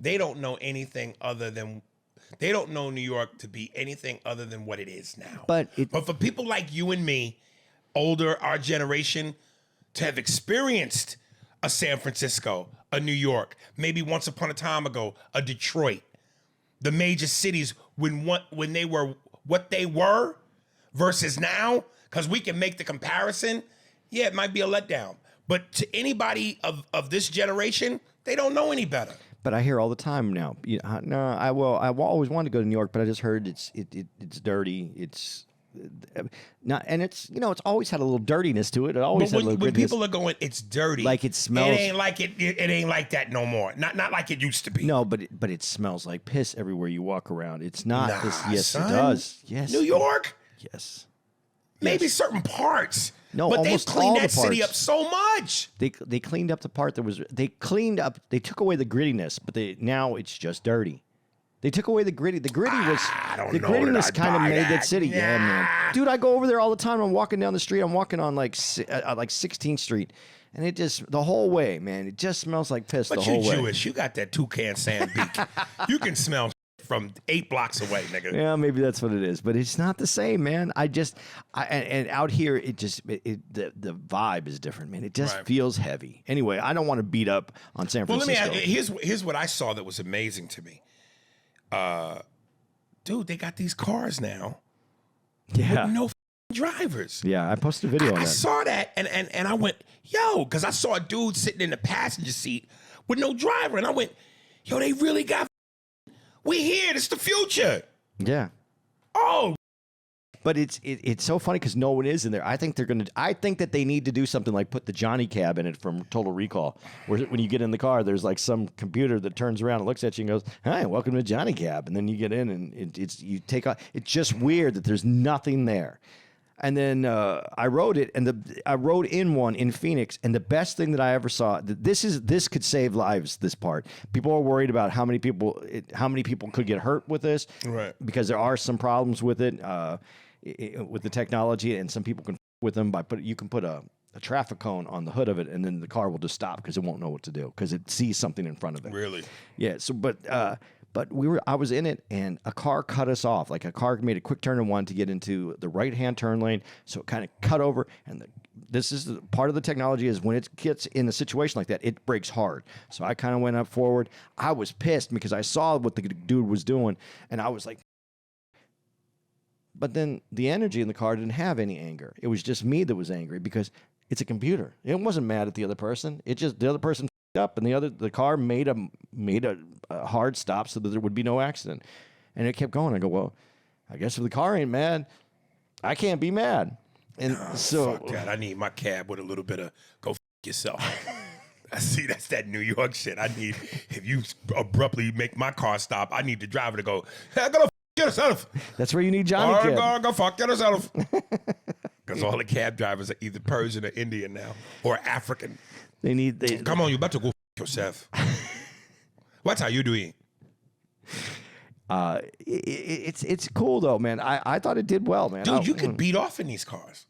they don't know anything other than. They don't know New York to be anything other than what it is now. But for people like you and me, older, our generation, to have experienced a San Francisco, a New York, maybe once upon a time ago, a Detroit, the major cities when they were what they were versus now, because we can make the comparison, yeah, it might be a letdown. But to anybody of this generation, they don't know any better. But I hear all the time now. I always wanted to go to New York, but I just heard it's dirty. It's not, and it's always had a little dirtiness to it. It always had a little. When people are going, it's dirty. Like it smells. It ain't like it. It ain't like that no more. Not like it used to be. No, but it smells like piss everywhere you walk around. It's not. Yes, son. It does. Yes. New York. Yes. Maybe certain parts. No, but almost they've cleaned all that the parts. city up so much. They cleaned up the part that was. They cleaned up. They took away the grittiness, but now it's just dirty. They took away the gritty. The gritty was. The grittiness kind of made that city. Nah. Yeah, man. Dude, I go over there all the time. I'm walking down the street. I'm walking on like 16th Street, and it just the whole way, man. It just smells like piss the whole way. But you're Jewish. You got that toucan sand beak. You can smell from 8 blocks away, nigga. Yeah, maybe that's what it is, but it's not the same, man. And out here, the vibe is different, man. It just feels heavy. Anyway, I don't want to beat up on San Francisco. Well, let me ask you, here's what I saw that was amazing to me. Dude, they got these cars now. Yeah. With no drivers. Yeah, I posted a video on that. I saw that and I went, yo, because I saw a dude sitting in the passenger seat with no driver, and I went, yo, they really got. We here. This the future. Yeah. Oh, But it's so funny because no one is in there. I think that they need to do something like put the Johnny Cab in it from Total Recall, where when you get in the car, there's like some computer that turns around and looks at you and goes, "Hi, welcome to Johnny Cab," and then you get in and you take off. It's just weird that there's nothing there. And then I rode it, and I rode in one in Phoenix, and the best thing that I ever saw. This could save lives. This part, people are worried about how many people could get hurt with this, right? Because there are some problems with it, with the technology, and some people can with them you can put a traffic cone on the hood of it, and then the car will just stop because it won't know what to do because it sees something in front of it. Really? Yeah. So, but I was in it, and a car cut us off. Like a car made a quick turn in one to get into the right-hand turn lane, so it kind of cut over. And this is part of the technology is when it gets in a situation like that, it brakes hard. So I kind of went up forward. I was pissed because I saw what the dude was doing, and I was like. But then the energy in the car didn't have any anger. It was just me that was angry because it's a computer. It wasn't mad at the other person. It just the other person f***ed up, and the car made a hard stop so that there would be no accident. And it kept going. I go, well, I guess if the car ain't mad, I can't be mad. And so fuck that. I need my cab with a little bit of go f yourself. I see that's that New York shit. I need if you abruptly make my car stop, I need the driver to go, hey, go f yourself. That's where you need Johnny Cab. Go fuck yourself. Because all the cab drivers are either Persian or Indian now, or African. Come on, you better go f yourself. What's how you doing? It's cool though, man. I thought it did well, man. Dude, you could beat off in these cars.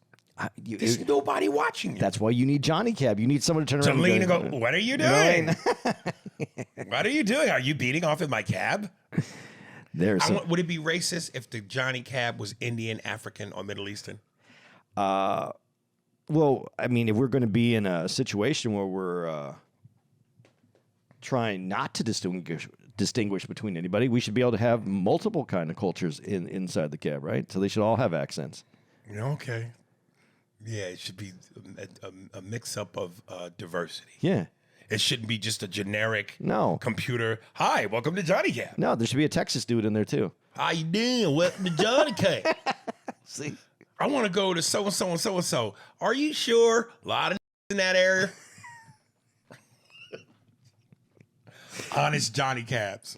There's nobody watching you. That's why you need Johnny Cab. You need someone to turn around to lean and go, what are you doing? What are you doing? Are you beating off in my cab? Would it be racist if the Johnny Cab was Indian, African, or Middle Eastern? Well, I mean, if we're going to be in a situation where we're trying not to distinguish between anybody, we should be able to have multiple kind of cultures inside the cab, right? So they should all have accents. Okay. Yeah, it should be a mix-up of diversity. Yeah. It shouldn't be just a generic computer. Hi, welcome to Johnny Cab. No, there should be a Texas dude in there too. How you doing? Welcome to Johnny Cab. See, I want to go to so-and-so and so-and-so. Are you sure? A lot of in that area. Honest Johnny Cabs.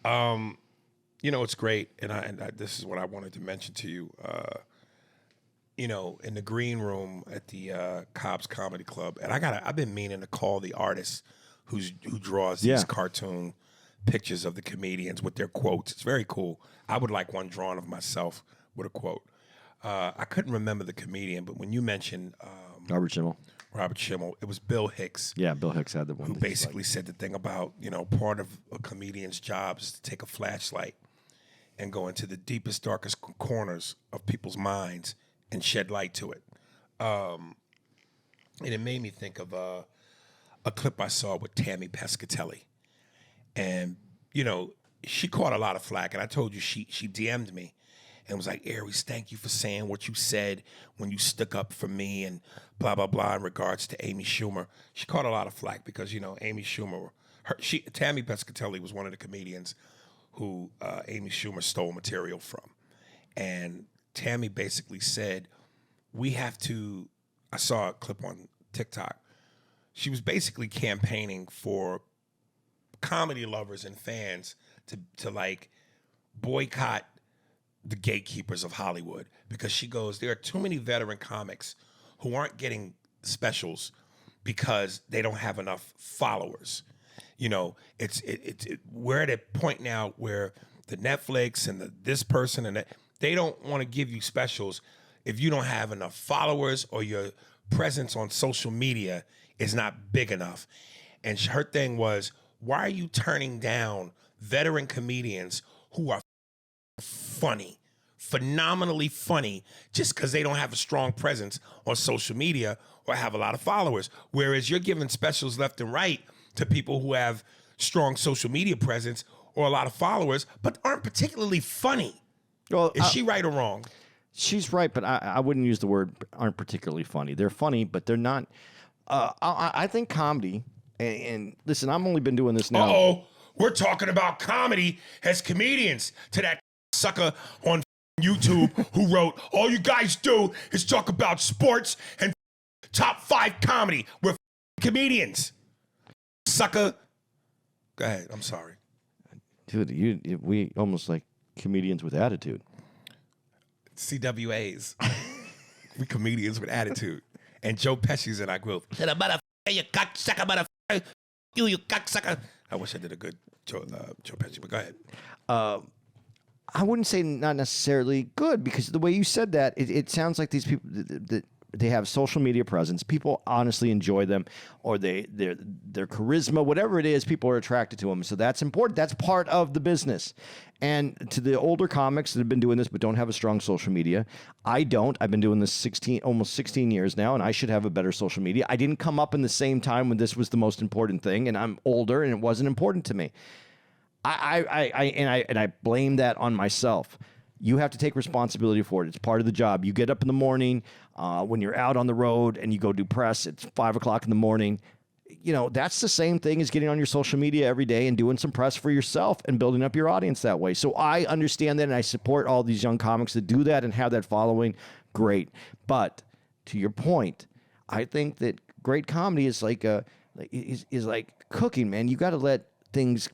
It's great, and I this is what I wanted to mention to you. In the green room at the Cobb's Comedy Club, and I've been meaning to call the artist who draws these cartoon pictures of the comedians with their quotes. It's very cool. I would like one drawn of myself with a quote. I couldn't remember the comedian, but when you mentioned Robert Schimmel, it was Bill Hicks. Yeah, Bill Hicks had the one. Who basically said the thing about, part of a comedian's job is to take a flashlight and go into the deepest, darkest corners of people's minds and shed light to it. And it made me think of a clip I saw with Tammy Pescatelli. And, she caught a lot of flack. And I told you she DM'd me and was like, Aries, thank you for saying what you said when you stuck up for me and blah, blah, blah in regards to Amy Schumer. She caught a lot of flack because, Amy Schumer, Tammy Pescatelli was one of the comedians who Amy Schumer stole material from. And Tammy basically said, I saw a clip on TikTok. She was basically campaigning for comedy lovers and fans to like boycott the gatekeepers of Hollywood, because she goes, there are too many veteran comics who aren't getting specials because they don't have enough followers. We're at a point now where the Netflix and this person and that, they don't want to give you specials if you don't have enough followers or your presence on social media is not big enough. And her thing was, why are you turning down veteran comedians who are funny, phenomenally funny, just because they don't have a strong presence on social media or have a lot of followers? Whereas you're giving specials left and right to people who have strong social media presence or a lot of followers, but aren't particularly funny. Well, is she right or wrong? She's right, but I wouldn't use the word aren't particularly funny. They're funny, but they're not. I think comedy, and listen, I've only been doing this now. Uh-oh, we're talking about comedy as comedians to that sucker on YouTube who wrote, all you guys do is talk about sports and top 5 comedy. We're comedians. Sucker. Go ahead. I'm sorry. Dude, we almost like comedians with attitude. CWAs. We comedians with attitude. And Joe Pesci's in our group. Said, you cocksucker, motherfucker. You cocksucker. I wish I did a good Joe Pesci, but go ahead. I wouldn't say not necessarily good, because the way you said that, it sounds like these people, they have social media presence. People honestly enjoy them, or their charisma, whatever it is, people are attracted to them. So that's important. That's part of the business. And to the older comics that have been doing this but don't have a strong social media, I don't. I've been doing this almost 16 years now, and I should have a better social media. I didn't come up in the same time when this was the most important thing, and I'm older, and it wasn't important to me. I blame that on myself. You have to take responsibility for it. It's part of the job. You get up in the morning when you're out on the road and you go do press. It's 5 o'clock in the morning. You know, that's the same thing as getting on your social media every day and doing some press for yourself and building up your audience that way. So I understand that, and I support all these young comics that do that and have that following. Great. But to your point, I think that great comedy is like like cooking, man. You got to let things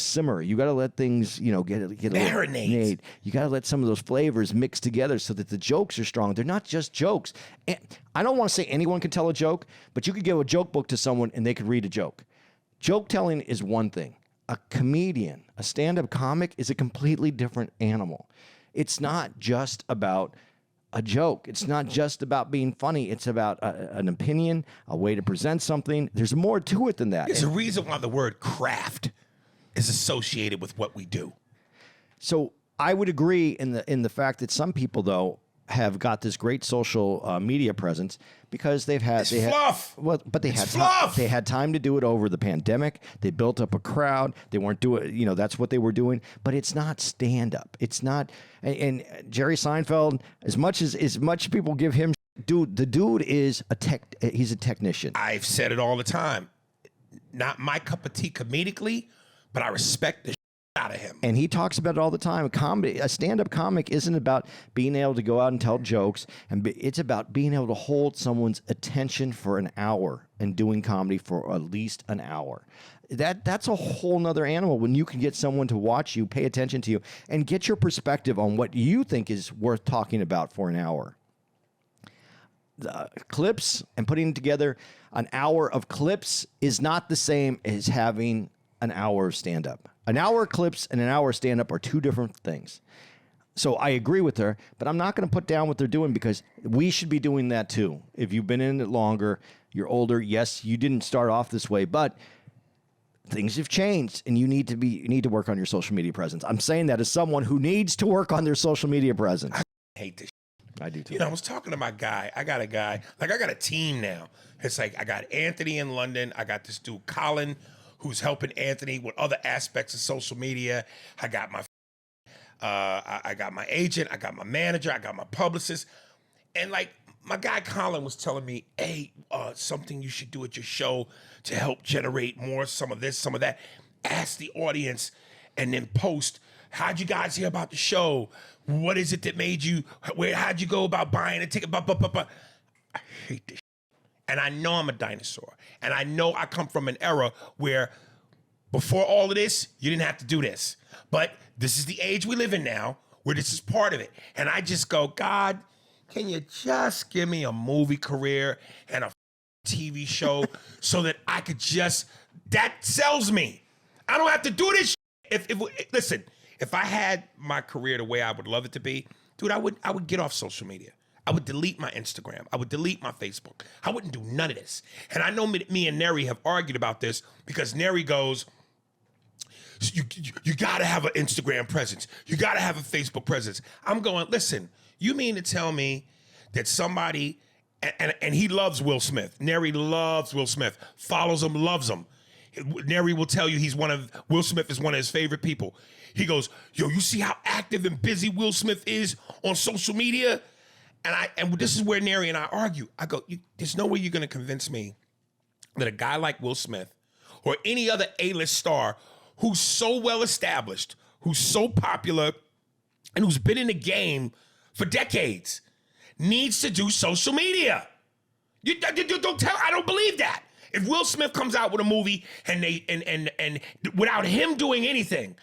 simmer. You got to let things, get marinate. You got to let some of those flavors mix together so that the jokes are strong. They're not just jokes. And I don't want to say anyone can tell a joke, but you could give a joke book to someone and they could read a joke. Joke telling is one thing. A comedian, a stand-up comic, is a completely different animal. It's not just about a joke. It's not just about being funny. It's about an opinion, a way to present something. There's more to it than that. There's a reason why the word craft is associated with what we do. So I would agree in the fact that some people, though, have got this great social media presence because they had fluff. They had time to do it over the pandemic. They built up a crowd. They weren't doing, that's what they were doing. But it's not stand up. It's not. And Jerry Seinfeld, as much people give him, the dude is he's a technician. I've said it all the time. Not my cup of tea comedically, but I respect the out of him. And he talks about it all the time. A stand-up comic isn't about being able to go out and tell jokes, it's about being able to hold someone's attention for an hour and doing comedy for at least an hour. That's a whole nother animal when you can get someone to watch you, pay attention to you, and get your perspective on what you think is worth talking about for an hour. The clips and putting together an hour of clips is not the same as having an hour of stand-up. An hour of clips and an hour of stand-up are two different things. So I agree with her, but I'm not going to put down what they're doing because we should be doing that too. If you've been in it longer, you're older, yes, you didn't start off this way, but things have changed and you need to work on your social media presence. I'm saying that as someone who needs to work on their social media presence. I hate this. I do too. I was talking to my guy. I got a team now. It's like I got Anthony in London. I got this dude, Colin, who's helping Anthony with other aspects of social media. I got my agent, I got my manager, I got my publicist. And like my guy Colin was telling me, hey, something you should do at your show to help generate more, some of this, some of that. Ask the audience and then post, how'd you guys hear about the show? What is it that made you, how'd you go about buying a ticket? I hate this. And I know I'm a dinosaur. And I know I come from an era where before all of this, you didn't have to do this. But this is the age we live in now where this is part of it. And I just go, God, can you just give me a movie career and a TV show so that I could that sells me. I don't have to do this. Listen, if I had my career the way I would love it to be, dude, I would get off social media. I would delete my Instagram. I would delete my Facebook. I wouldn't do none of this. And I know me and Neri have argued about this because Neri goes, you got to have an Instagram presence. You got to have a Facebook presence. I'm going, listen, you mean to tell me that somebody, and he loves Will Smith. Neri loves Will Smith, follows him, loves him. Neri will tell you Will Smith is one of his favorite people. He goes, yo, you see how active and busy Will Smith is on social media? And this is where Neri and I argue. I go, there's no way you're going to convince me that a guy like Will Smith or any other A-list star who's so well established, who's so popular, and who's been in the game for decades needs to do social media. You don't tell. I don't believe that. If Will Smith comes out with a movie and and without him doing anything,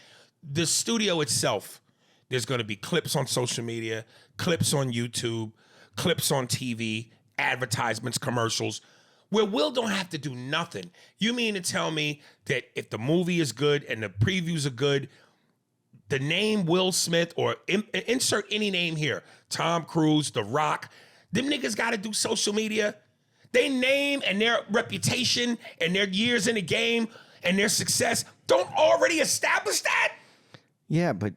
the studio itself, there's going to be clips on social media, clips on YouTube, clips on TV, advertisements, commercials, where Will don't have to do nothing. You mean to tell me that if the movie is good and the previews are good, the name Will Smith, or insert any name here, Tom Cruise, The Rock, them niggas got to do social media? They name and their reputation and their years in the game and their success don't already establish that? Yeah, but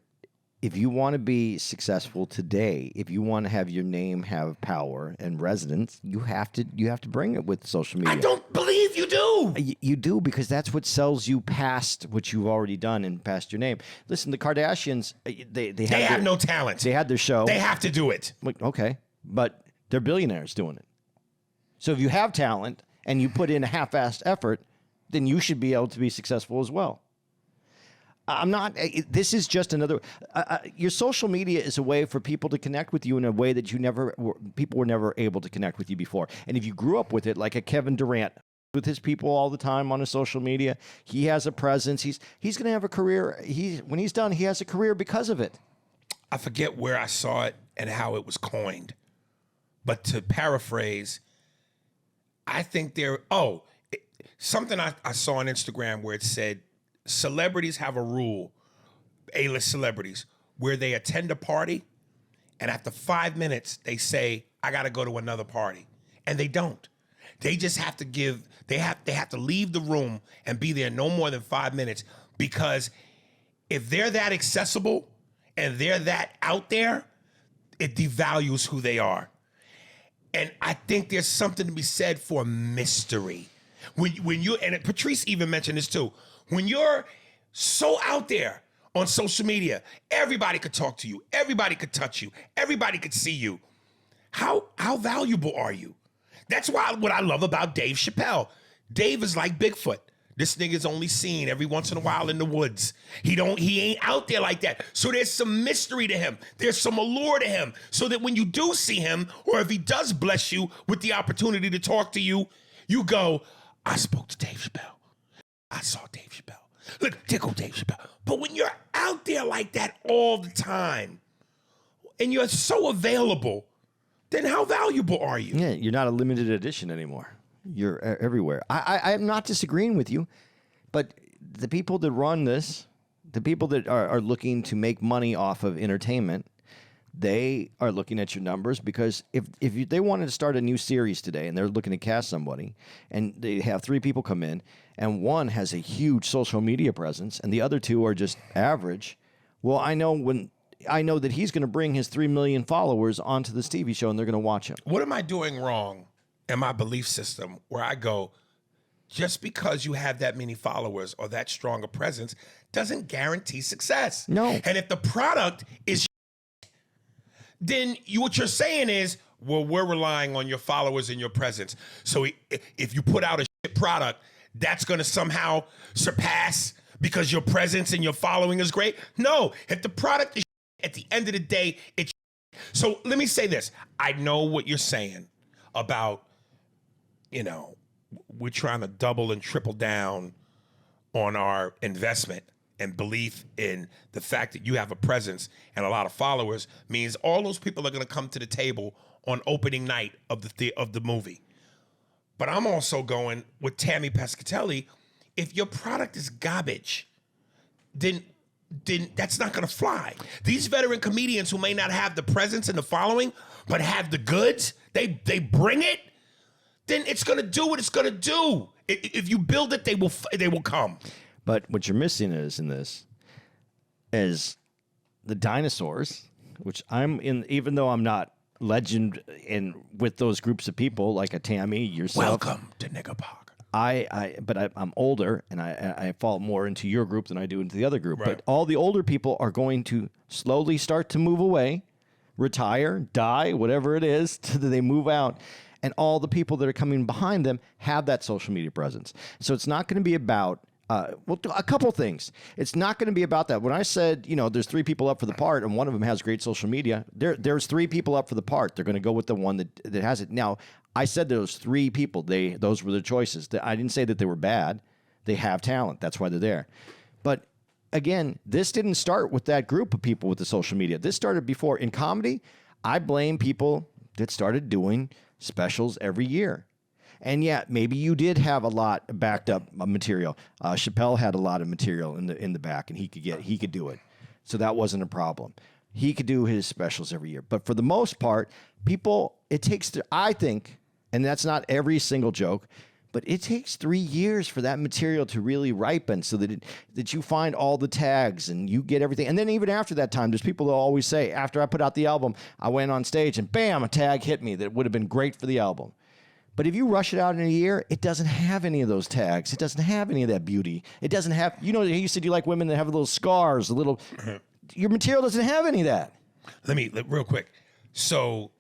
if you want to be successful today, if you want to have your name have power and resonance, you have to bring it with social media. I don't believe you do. You do, because that's what sells you past what you've already done and past your name. Listen, the Kardashians, they have no talent. They had their show. They have to do it. Okay, but they're billionaires doing it. So if you have talent and you put in a half-assed effort, then you should be able to be successful as well. I'm not. This is just another. Your social media is a way for people to connect with you in a way that people were never able to connect with you before. And if you grew up with it, like a Kevin Durant, with his people all the time on his social media, he has a presence. He's going to have a career. When he's done, he has a career because of it. I forget where I saw it and how it was coined, but to paraphrase, I think something I saw on Instagram where it said, celebrities have a rule, A-list celebrities, where they attend a party and after 5 minutes they say, I gotta go to another party. And they don't. They just have to they have to leave the room and be there no more than 5 minutes, because if they're that accessible and they're that out there, it devalues who they are. And I think there's something to be said for mystery. When you, and Patrice even mentioned this too, when you're so out there on social media, everybody could talk to you, everybody could touch you, everybody could see you. How valuable are you? That's what I love about Dave Chappelle. Dave is like Bigfoot. This nigga's only seen every once in a while in the woods. He ain't out there like that. So there's some mystery to him. There's some allure to him. So that when you do see him, or if he does bless you with the opportunity to talk to you, you go, I spoke to Dave Chappelle. I saw Dave Chappelle. Look, tickle Dave Chappelle. But when you're out there like that all the time, and you're so available, then how valuable are you? Yeah, you're not a limited edition anymore. You're everywhere. I'm not disagreeing with you, but the people that run this, the people that are looking to make money off of entertainment, they are looking at your numbers, because if they wanted to start a new series today and they're looking to cast somebody and they have 3 people come in and one has a huge social media presence and the other 2 are just average, well, I know that he's going to bring his 3 million followers onto this TV show and they're going to watch him. What am I doing wrong in my belief system where I go, just because you have that many followers or that strong a presence doesn't guarantee success? No. And if the product is then what you're saying is, well, we're relying on your followers and your presence. So if you put out a shit product, that's going to somehow surpass because your presence and your following is great? No. If the product is shit, at the end of the day, it's shit. So let me say this. I know what you're saying about, we're trying to double and triple down on our investment and belief in the fact that you have a presence and a lot of followers means all those people are going to come to the table on opening night of the movie. But I'm also going with Tammy Pescatelli. If your product is garbage, then that's not going to fly. These veteran comedians who may not have the presence and the following, but have the goods, they bring it, then it's going to do what it's going to do. If you build it, they will come. But what you're missing in this is the dinosaurs, which I'm in, even though I'm not legend in with those groups of people like a Tammy, yourself. Welcome to Nigga Park. I'm older and I fall more into your group than I do into the other group. Right. But all the older people are going to slowly start to move away, retire, die, whatever it is, till they move out. And all the people that are coming behind them have that social media presence. So it's not going to be about Well, a couple things. It's not going to be about that. When I said, there's 3 people up for the part, and one of them has great social media, there's 3 people up for the part. They're going to go with the one that has it. Now, I said those 3 people, those were the choices. I didn't say that they were bad. They have talent. That's why they're there. But again, this didn't start with that group of people with the social media. This started before. In comedy, I blame people that started doing specials every year. And yeah, maybe you did have a lot backed up material. Chappelle had a lot of material in the back, and he could do it, so that wasn't a problem. He could do his specials every year. But for the most part, it takes. I think, and that's not every single joke, but it takes 3 years for that material to really ripen, so that you find all the tags and you get everything. And then even after that time, there's people that always say, after I put out the album, I went on stage and bam, a tag hit me that would have been great for the album. But if you rush it out in a year, it doesn't have any of those tags. It doesn't have any of that beauty. It doesn't have, you said you like women that have little scars, your material doesn't have any of that. Real quick. So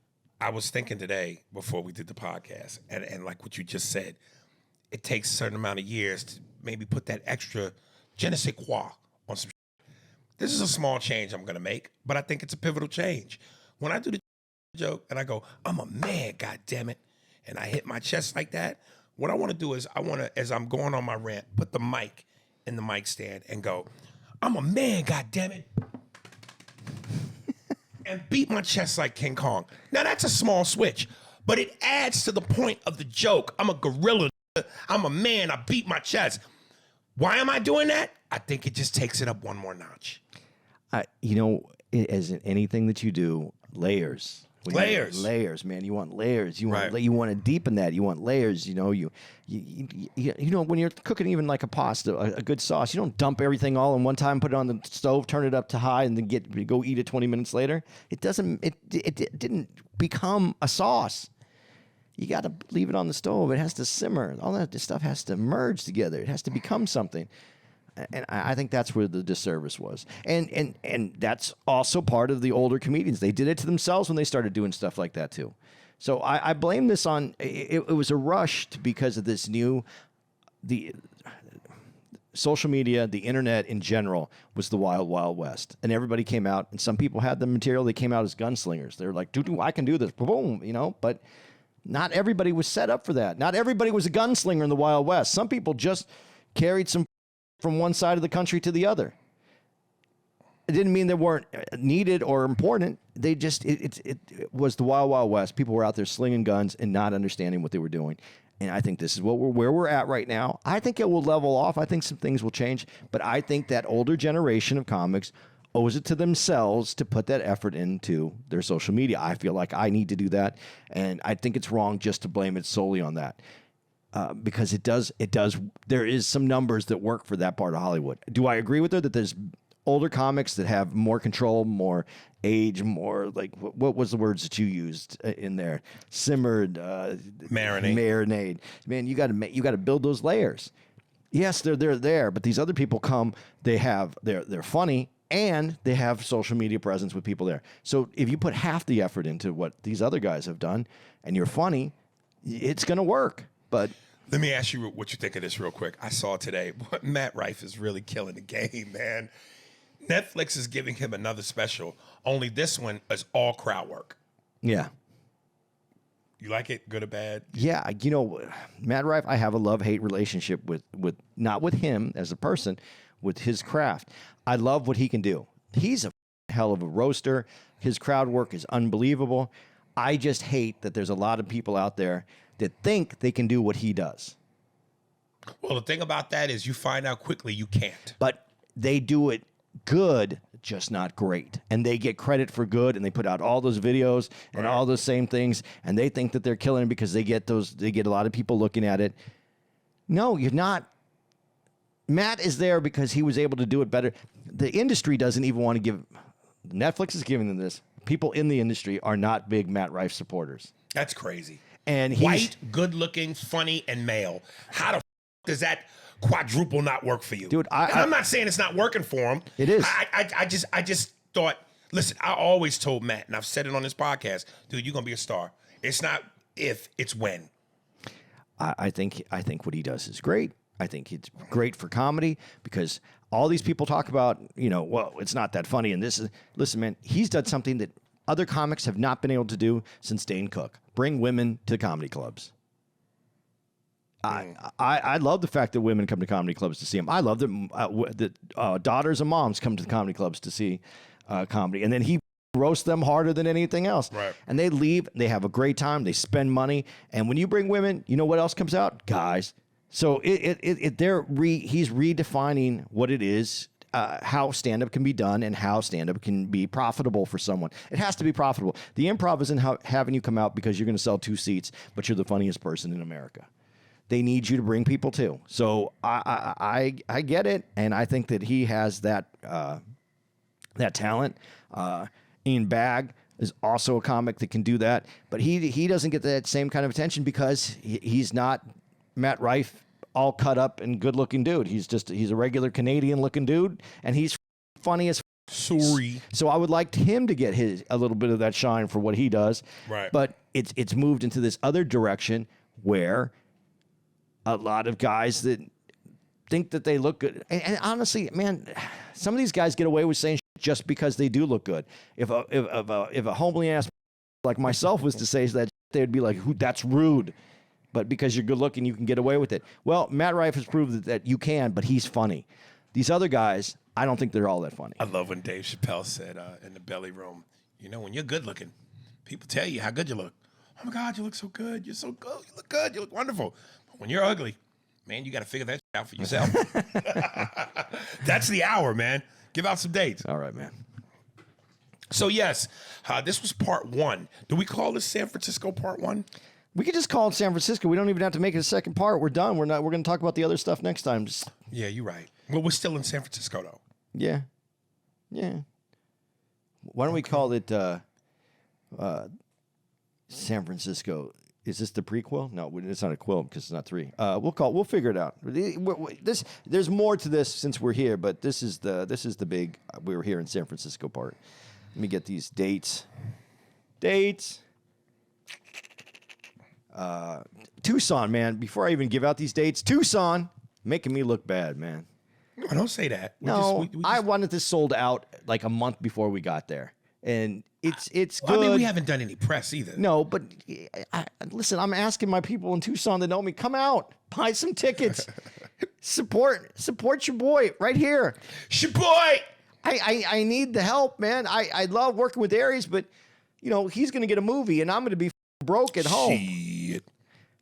I was thinking today before we did the podcast, and like what you just said, it takes a certain amount of years to maybe put that extra je ne sais quoi on some shit. This is a small change I'm going to make, but I think it's a pivotal change. When I do the joke and I go, I'm a man, God damn it, and I hit my chest like that, what I want to do is as I'm going on my rant, put the mic in the mic stand and go, I'm a man, God damn it, and beat my chest like King Kong. Now that's a small switch, but it adds to the point of the joke. I'm a gorilla. I'm a man. I beat my chest. Why am I doing that? I think it just takes it up one more notch. As in anything that you do, layers. Layers, man. You want layers. You want to deepen that. You want layers. When you're cooking even like a pasta, a good sauce, you don't dump everything all in one time, put it on the stove, turn it up to high, and then go eat it 20 minutes later. It doesn't. It didn't become a sauce. You got to leave it on the stove. It has to simmer. All that stuff has to merge together. It has to become something. And I think that's where the disservice was. And that's also part of the older comedians. They did it to themselves when they started doing stuff like that too. So I blame this on, it was a rush because of this the social media, the internet in general was the wild, wild west. And everybody came out, and some people had the material. They came out as gunslingers. They were like, dude, I can do this. Boom, but not everybody was set up for that. Not everybody was a gunslinger in the Wild West. Some people just carried some from one side of the country to the other. It didn't mean they weren't needed or important. They just, it was the Wild, Wild West. People were out there slinging guns and not understanding what they were doing. And I think this is where we're at right now. I think it will level off. I think some things will change. But I think that older generation of comics owes it to themselves to put that effort into their social media. I feel like I need to do that. And I think it's wrong just to blame it solely on that. Because it does, there is some numbers that work for that part of Hollywood. Do I agree with her that there's older comics that have more control, more age, more like, what was the words that you used in there? Simmered, marinade. Man, you got to build those layers. Yes, they're there, but these other people come, they're funny, and they have social media presence with people there. So if you put half the effort into what these other guys have done, and you're funny, it's going to work. But let me ask you what you think of this real quick. I saw today, Matt Rife is really killing the game, man. Netflix is giving him another special, only this one is all crowd work. Yeah. You like it, good or bad? Yeah, Matt Rife, I have a love-hate relationship with not with him as a person, with his craft. I love what he can do. He's a hell of a roaster. His crowd work is unbelievable. I just hate that there's a lot of people out there that think they can do what he does. Well, the thing about that is you find out quickly you can't. But they do it good, just not great. And they get credit for good, and they put out all those videos and all those same things, and they think that they're killing it because they get a lot of people looking at it. No, you're not. Matt is there because he was able to do it better. The industry doesn't even want to give. Netflix is giving them this. People in the industry are not big Matt Rife supporters. That's crazy. And white, good-looking, funny, and male. How the does that quadruple not work for you? Dude, I'm not saying it's not working for him. It is. I just thought, listen, I always told Matt, and I've said it on this podcast, dude, you're going to be a star. It's not if, it's when. I think what he does is great. I think it's great for comedy because all these people talk about, well, it's not that funny. And listen, man, he's done something that other comics have not been able to do since Dane Cook. Bring women to comedy clubs. I love the fact that women come to comedy clubs to see him. I love that daughters and moms come to the comedy clubs to see comedy. And then he roasts them harder than anything else. Right. And they leave. They have a great time. They spend money. And when you bring women, you know what else comes out? Guys. So he's redefining what it is, how stand-up can be done and how stand-up can be profitable for someone. It has to be profitable. The improv isn't having you come out because you're going to sell 2 seats, but you're the funniest person in America. They need you to bring people too. So I get it, and I think that he has that talent. Ian Bagg is also a comic that can do that, but he doesn't get that same kind of attention because he's not Matt Rife, all cut up and good-looking dude. He's a regular Canadian-looking dude, and he's funny as. Sorry. So I would like him to get a little bit of that shine for what he does. Right. But it's moved into this other direction where a lot of guys that think that they look good, and honestly, man, some of these guys get away with saying just because they do look good. If a homely ass like myself was to say that, they'd be like, that's rude. But because you're good looking, you can get away with it. Well, Matt Rife has proved that you can, but he's funny. These other guys, I don't think they're all that funny. I love when Dave Chappelle said in the belly room, when you're good looking, people tell you how good you look. Oh my God, you look so good. You're so good. You look good. You look wonderful. But when you're ugly, man, you got to figure that out for yourself. That's the hour, man. Give out some dates. All right, man. So yes, this was part 1. Do we call this San Francisco part 1? We could just call it San Francisco. We don't even have to make it a second part. We're done. We're going to talk about the other stuff next time. Yeah, you're right. Well, we're still in San Francisco, though. Yeah. Why don't we call it San Francisco? Is this the prequel? No, it's not a quill because it's not 3. We'll figure it out. There's more to this since we're here, but this is the big we were here in San Francisco part. Let me get these dates. Tucson, man. Before I even give out these dates, Tucson making me look bad, man. No, don't say that. I wanted this sold out like a month before we got there, and it's good. I mean, we haven't done any press either. No, but listen, I'm asking my people in Tucson that know me, come out, buy some tickets, support your boy right here. Your boy. I need the help, man. I love working with Aries, but he's going to get a movie, and I'm going to be broke at home. Shit.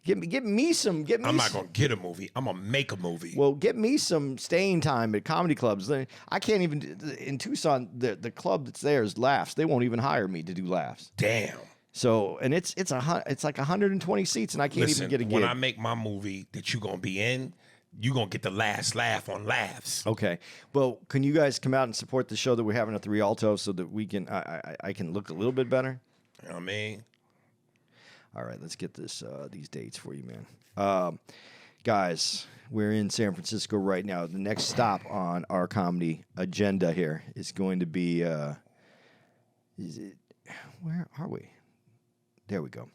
Get me some. I'm not gonna get a movie. I'm gonna make a movie. Well, get me some staying time at comedy clubs. I can't even in Tucson. The club that's there is Laughs. They won't even hire me to do Laughs. Damn. So and it's like 120 seats, and I can't even get a gig. When I make my movie that you gonna be in, you gonna get the last laugh on Laughs. Okay. Well, can you guys come out and support the show that we're having at the Rialto so that we can I can look a little bit better? You know what I mean? All right, let's get these dates for you, man. Guys, we're in San Francisco right now. The next stop on our comedy agenda here is going to be, where are we? There we go.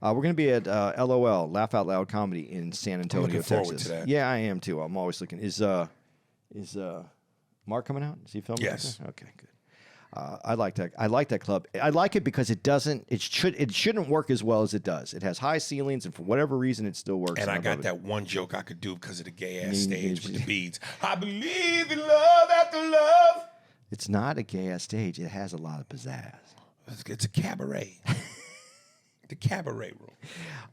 We're going to be at LOL, Laugh Out Loud Comedy in San Antonio, looking Texas. forward to that. Yeah, I am too. I'm always looking. Is Mark coming out? Is he filming? Yes. Okay, good. I like that. I like that club. I like it because it doesn't. It shouldn't work as well as it does. It has high ceilings, and for whatever reason, it still works. And I got that one joke I could do because of the gay ass stage with the beads. I believe in love after love. It's not a gay ass stage. It has a lot of pizzazz. It's a cabaret. The cabaret room.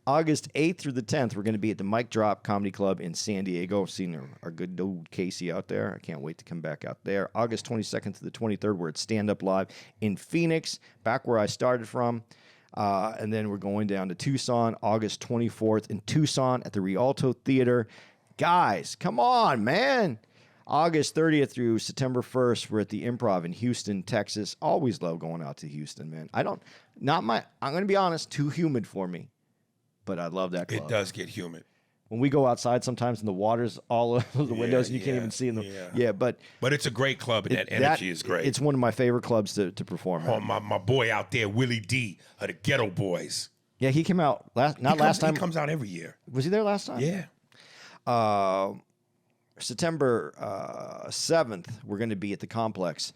August 8th through the 10th, we're going to be at the Mic Drop Comedy Club in San Diego. I've seen our good old Casey out there. I can't wait to come back out there. August 22nd to the 23rd, we're at Stand Up Live in Phoenix, back where I started from. And then we're going down to Tucson, August 24th in Tucson at the Rialto Theater. Guys, come on, man. August 30th through September 1st, we're at the Improv in Houston, Texas. Always love going out to Houston, man. I'm going to be honest, too humid for me, but I love that club. It does get humid. When we go outside sometimes and the water's all over the windows and you can't even see in the But it's a great club and that energy is great. It's one of my favorite clubs to perform at. My boy out there, Willie D of the Ghetto Boys. Yeah, he came out last time. He comes out every year. Was he there last time? Yeah. September 7th, we're going to be at the Complex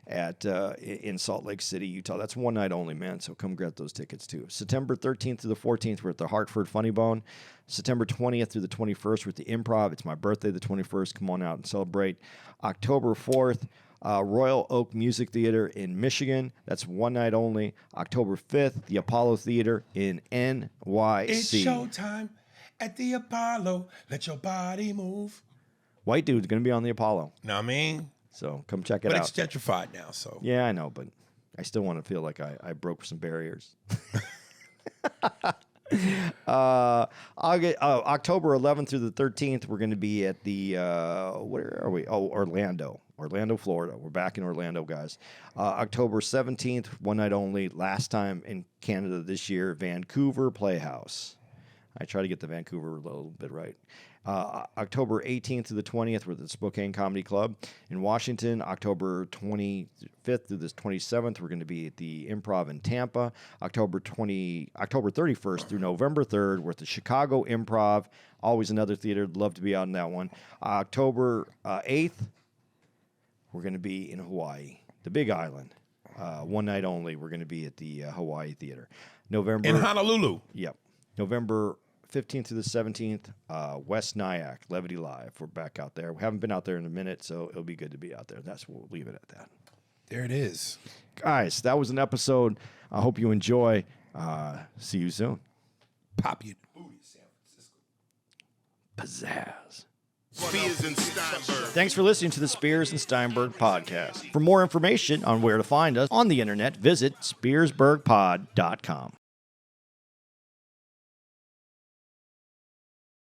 in Salt Lake City, Utah. That's one night only, man. So come get those tickets too. September 13th through the 14th, we're at the Hartford Funny Bone. September 20th through the 21st, we're at the Improv. It's my birthday, the 21st. Come on out and celebrate. October 4th, Royal Oak Music Theater in Michigan. That's one night only. October 5th, the Apollo Theater in NYC. It's showtime at the Apollo. Let your body move. White dude's going to be on the Apollo. Know what I mean? So come check it But out. it's gentrified now, so. Yeah, I know, but I still want to feel like I broke some barriers. October 11th through the 13th, we're going to be at the, where are we? Oh, Orlando, Florida. We're back in Orlando, guys. October 17th, one night only. Last time in Canada this year, Vancouver Playhouse. I try to get the Vancouver a little bit right. October 18th to the 20th, we're at the Spokane Comedy Club in Washington. October 25th through the 27th, we're going to be at the Improv in Tampa. October 31st through November 3rd, we're at the Chicago Improv. Always another theater. Love to be out in that one. October 8th, we're going to be in Hawaii, the Big Island. One night only. We're going to be at the Hawaii Theater. November In Honolulu. Yep. November 15th through the 17th, West Nyack, Levity Live. We're back out there. We haven't been out there in a minute, so it'll be good to be out there. We'll leave it at that. There it is. Guys, that was an episode. I hope you enjoy. See you soon. Pop your booty, San Francisco. Pizzazz. Spears and Steinberg. Thanks for listening to the Spears and Steinberg podcast. For more information on where to find us on the internet, visit spearsburgpod.com.